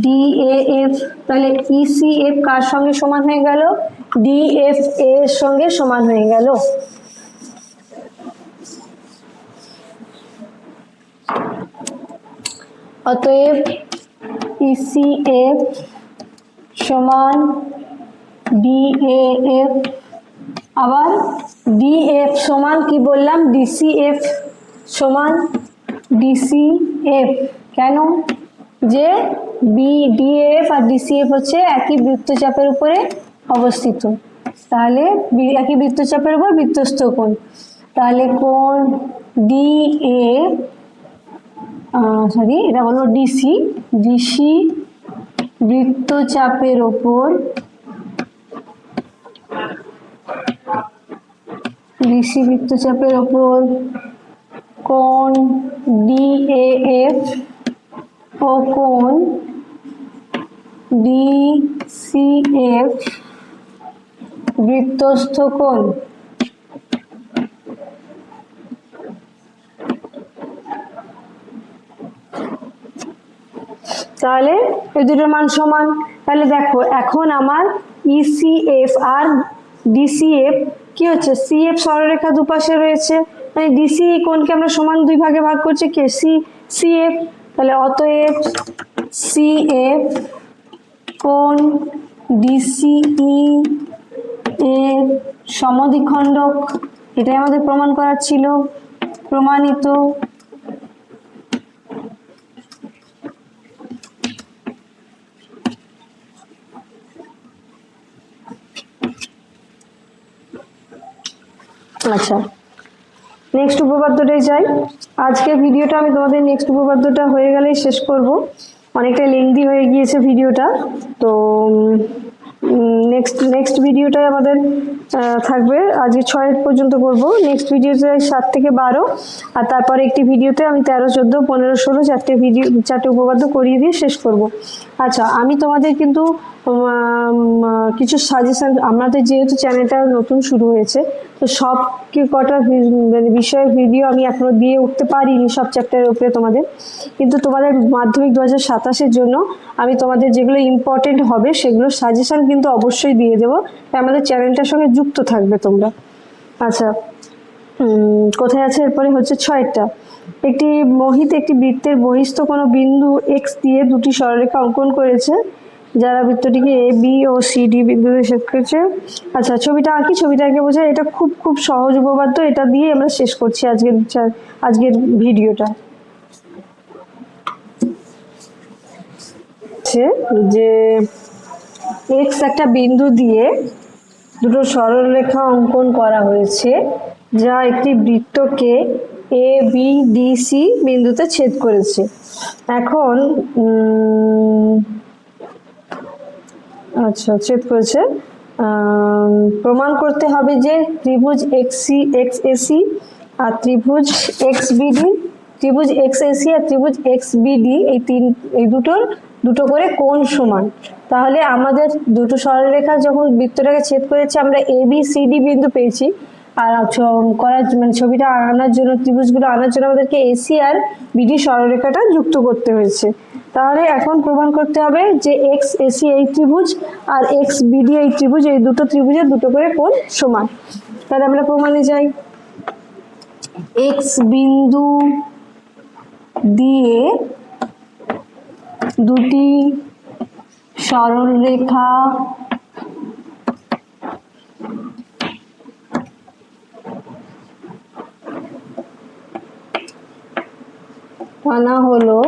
DAF। তাহলে ECF কার সঙ্গে সমান হয়ে গেল? DF এর সঙ্গে সমান হয়ে গেল। অতএব ECF সমান DAF। আবার DF সমান কি বললাম? DCF সমান DCF। কেন? যে DAF আর DCF হচ্ছে একই বৃত্তচাপের উপরে অবস্থিত, তাহলে একই বৃত্তচাপের উপর বৃত্তস্থ কোণ, তাহলে কোণ এটা হলো DC বৃত্তচাপের ওপর কোণ DAF ও কোণ DCF বৃত্তস্থ কোণ। তাহলে এই দুটোর মান সমান। তাহলে দেখো এখন আমার ECF আর DCF কি হচ্ছে? CF সরলরেখা দুপাশে রয়েছে, মানে DCE কোণকে আমরা সমান দুই ভাগে ভাগ করছি কে? CF। তাহলে অতএব CF কোণ DCE এর সমদ্বিখণ্ডক, এটাই আমাদের প্রমাণ করার ছিল, প্রমাণিত। আচ্ছা, নেক্সট উপপাদ্যটাই যাই। আজকের ভিডিওটা আমি তোমাদের নেক্সট উপপাদ্যটা হয়ে গেলেই শেষ করব। অনেকটা লেংদি হয়ে গিয়েছে ভিডিওটা। তো নেক্সট ভিডিওটাই আমাদের থাকবে, আজকে 6 পর্যন্ত করব, নেক্সট ভিডিওতে 7 থেকে 12, আর তারপরে একটি ভিডিওতে আমি 13, 14, 15, 16 চারটে উপপাদ্য করিয়ে দিয়ে শেষ করব। আচ্ছা, আমি তোমাদের কিন্তু কিছু সাজেশন, আমাদের যেহেতু চ্যানেলটা নতুন শুরু হয়েছে, তো সব কটা মানে বিষয়ের ভিডিও আমি এখনো দিয়ে উঠতে পারিনি সব চ্যাপ্টারের উপরে তোমাদের, কিন্তু তোমাদের মাধ্যমিক 2027-এর জন্য আমি তোমাদের যেগুলো ইম্পর্টেন্ট হবে সেগুলো সাজেশন কিন্তু অবশ্যই দিয়ে দেবো, তাই আমাদের চ্যানেলটার সঙ্গে যুক্ত থাকবে তোমরা। আচ্ছা, কোথায় আছে এরপরে হচ্ছে 6টা। একটি মোহিত একটি বৃত্তের বহিস্থ কোনো বিন্দু x দিয়ে দুটি সরলরেখা অঙ্কন করেছে, যারা বৃত্তটিকে A B O C D বিন্দুতে ছেদ করেছে। আচ্ছা, ছবিটা আঁকি, ছবিটা আঁকে বোঝায়, এটা খুব খুব সহজ উপপাদ্য, এটা দিয়ে আমরা শেষ করছি আজকের ভিডিওটা। যে x একটা বিন্দু দিয়ে দুটো সরলরেখা অঙ্কন করা হয়েছে, যা একটি বৃত্তকে এ বি ডি সি বিন্দুতে ছেদ করেছে। এখন আচ্ছা, ছেদ করেছে, প্রমাণ করতে হবে যে ত্রিভুজ এক্স এসি আর ত্রিভুজ এক্স বিডি, ত্রিভুজ এক্স এসি আর ত্রিভুজ এক্স বিডি এই দুটো করে কোণ সমান। তাহলে আমাদের দুটো সরলরেখা যখন বৃত্তটাকে ছেদ করেছে, আমরা এ বি সি ডি বিন্দু পেয়েছি, আর মানে ছবিটা আনার জন্য, ত্রিভুজগুলো আনার জন্য আমাদেরকে এসি আর বিডি সরলরেখাটা যুক্ত করতে হয়েছে। তাহলে এখন প্রমাণ করতে হবে যে এক্স এসি এই ত্রিভুজ আর এক্স বিডি এই ত্রিভুজ, এই দুটো ত্রিভুজের দুটো করে কোণ সমান। তাহলে আমরা প্রমাণে যাই। এক্স বিন্দু দিয়ে দুটি সরলরেখা আনা হলো,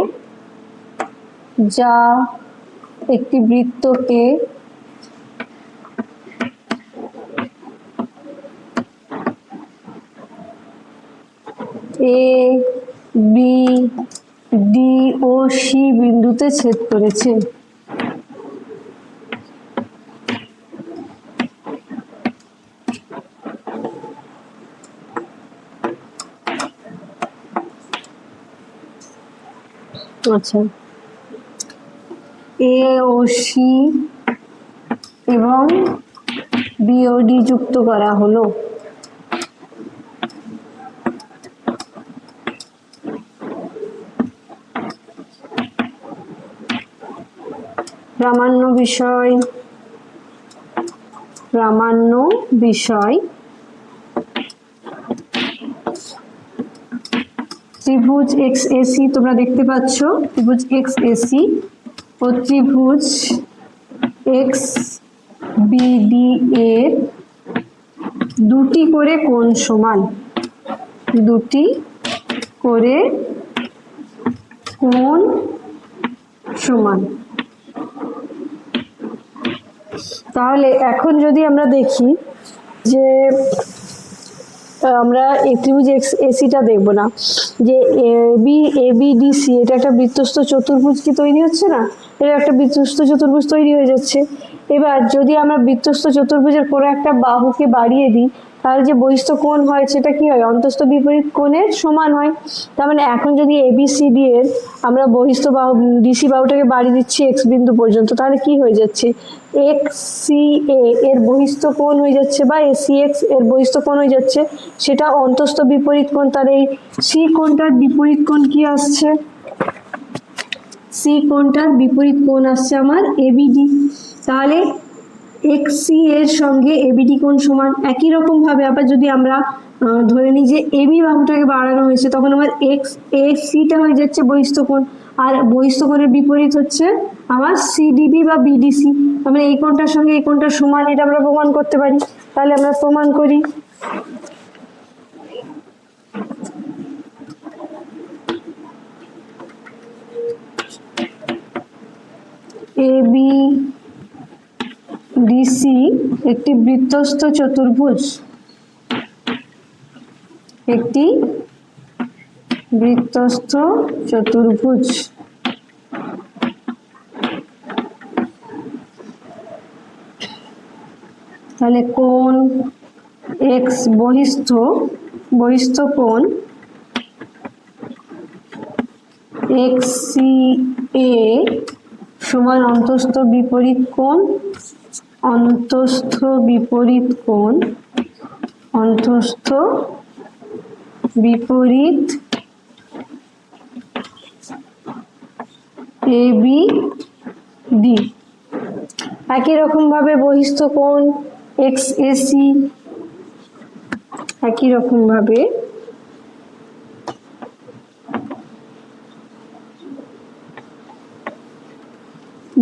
যা একটি বৃত্তকে A B D O C বিন্দুতে ছেদ করেছে। আচ্ছা, এ ও সি এবং বি ও ডি যুক্ত করা হলো। প্রামাণ্য বিষয় ত্রিভুজ এক্স এসি, তোমরা দেখতে পাচ্ছ ত্রিভুজ এক্স এসি ও ত্রিভুজ এক্স বিডি এর দুটি করে কোণ সমান, দুটি করে কোণ সমান। তাহলে এখন যদি আমরা দেখি যে আমরা এই ত্রিভুজ এক্স এসিটা দেখবো না, যে এ বি ডি সি এটা একটা বৃত্তস্থ চতুর্ভুজ কি তৈরি হচ্ছে না, এটা একটা বৃত্তস্থ চতুর্ভুজ তৈরি হয়ে যাচ্ছে। এবার যদি আমরা বৃত্তস্থ চতুর্ভুজের কোনো একটা বাহুকে বাড়িয়ে দিই, তাহলে যে বহিস্থ কোণ হয় সেটা কি হয়, অন্তস্থ বিপরীত কোণের সমান হয়। তার মানে এখন যদি এবিসিডি এর আমরা বহিস্থ বাহু ডিসি বাহুটাকে বাড়িয়ে দিচ্ছি এক্স বিন্দু পর্যন্ত, তাহলে কি হয়ে যাচ্ছে, এক্স সি এর বহিস্থ কোণ হয়ে যাচ্ছে, বা এসি এক্স এর বহিস্থ কোণ হয়ে যাচ্ছে, সেটা অন্তস্থ বিপরীত কোণ। তার এই সি কোণটার বিপরীত কোণ কি আসছে, সি কোণটার বিপরীত কোণ আসছে আমার এবিডি। তাহলে এক্সসি এর সঙ্গে এবিডি কোণ সমান। একই রকম ভাবে আবার যদি আমরা ধরে নিই যে এবি বাহুটাকে বাড়ানো হয়েছে, তখন আমার এক্স এ সিটা হয়ে যাচ্ছে বহিস্থ কোণ, আর বহিস্থ কোণের বিপরীত হচ্ছে আমার সিডিবি বা বিডিসি। আমরা এই কোণটার সঙ্গে এই কোণটার সমান, এটা আমরা প্রমাণ করতে পারি। তাহলে আমরা প্রমাণ করি। এ বি ডিসি একটি বৃত্তস্থ চতুর্ভুজ, একটি বৃত্তস্থ চতুর্ভুজ তাহলে কোণ এক্স বহিস্থ কোণ এক্স সি এ সমান অন্তস্থ বিপরীত কোণ এ বি ডি। একই রকম ভাবে বহিস্থ কোণ এক্স এ সি, একই রকম ভাবে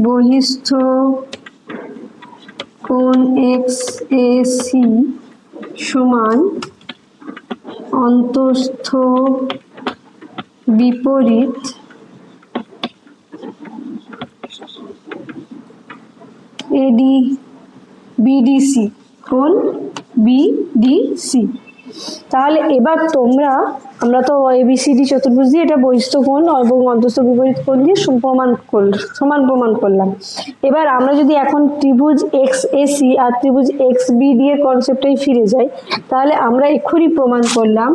বহিস্থ কোণ এক্স এ সি সমান অন্তস্থ বিপরীত এডি বিডিসি, কোণ বিডিসি। তাহলে এবার আমরা তো এবিসিডি চতুর্ভুজ দিয়ে এটা বহিস্থ কোণ এবং অন্তস্থ বিপরীত কোণ দিয়ে সমান প্রমাণ করলাম। এবার আমরা যদি এখন ত্রিভুজ এক্স এসি আর ত্রিভুজ এক্স বিডি এর কনসেপ্টেই ফিরে যাই, তাহলে আমরা এক্ষুনি প্রমাণ করলাম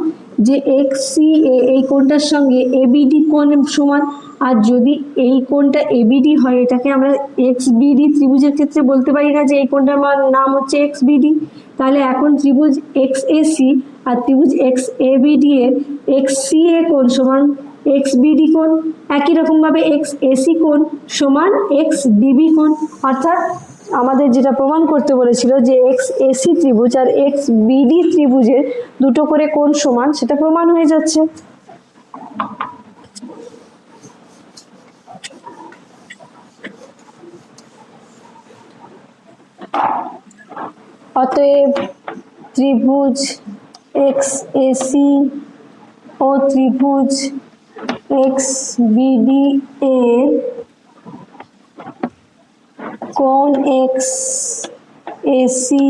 যে এক্স সি এই কোণটার সঙ্গে এবিডি কোণ সমান। আর যদি এই কোণটা এবিডি হয়, এটাকে আমরা এক্স বিডি ত্রিভুজের ক্ষেত্রে বলতে পারি না যে এই কোণটার নাম হচ্ছে এক্স বিডি। তাহলে এখন ত্রিভুজ এক্স এসি আর ত্রিভুজ এক্স এবিডি এর এক্স সি এ কোণ সমান এক্স বিডি কোণ, একই রকম ভাবে এক্স এসি কোণ সমান এক্স ডিবি কোণ। অর্থাৎ আমাদের যেটা প্রমাণ করতে বলেছিল যে এক্স এসি ত্রিভুজ আর এক্স বিডি ত্রিভুজের দুটো করে কোণ সমান, সেটা প্রমাণ হয়ে যাচ্ছে। অতএব ত্রিভুজ এক্স এসি ও ত্রিভুজ এক্স বিডি এর কোণ এক্স এসি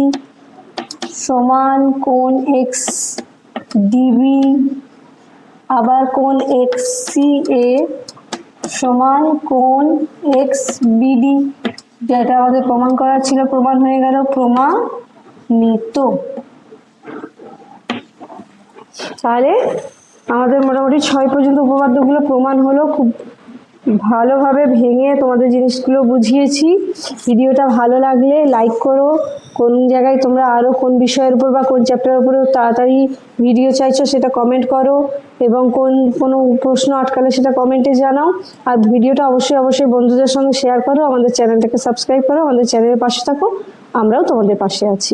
সমান কোণ এক্স ডিবি, আবার কোণ এক্স সি এ সমান কোণ এক্স বিডি। যেটা আমাদের প্রমাণ করার ছিল প্রমাণ হয়ে গেল, প্রমাণিত। তাহলে আমাদের মোটামুটি 6 পর্যন্ত উপপাদ্যগুলো প্রমাণ হলো। খুব ভালোভাবে ভেঙে তোমাদের জিনিসগুলো বুঝিয়েছি। ভিডিওটা ভালো লাগলে লাইক করো। কোন জায়গায় তোমরা আরও কোন বিষয়ের উপর বা কোন চ্যাপ্টারের উপরে তাড়াতাড়ি ভিডিও চাইছো সেটা কমেন্ট করো, এবং কোনো প্রশ্ন আটকালে সেটা কমেন্টে জানাও। আর ভিডিওটা অবশ্যই বন্ধুদের সঙ্গে শেয়ার করো। আমাদের চ্যানেলটাকে সাবস্ক্রাইব করো, আমাদের চ্যানেলের পাশে থাকো। আমরাও তোমাদের পাশে আছি।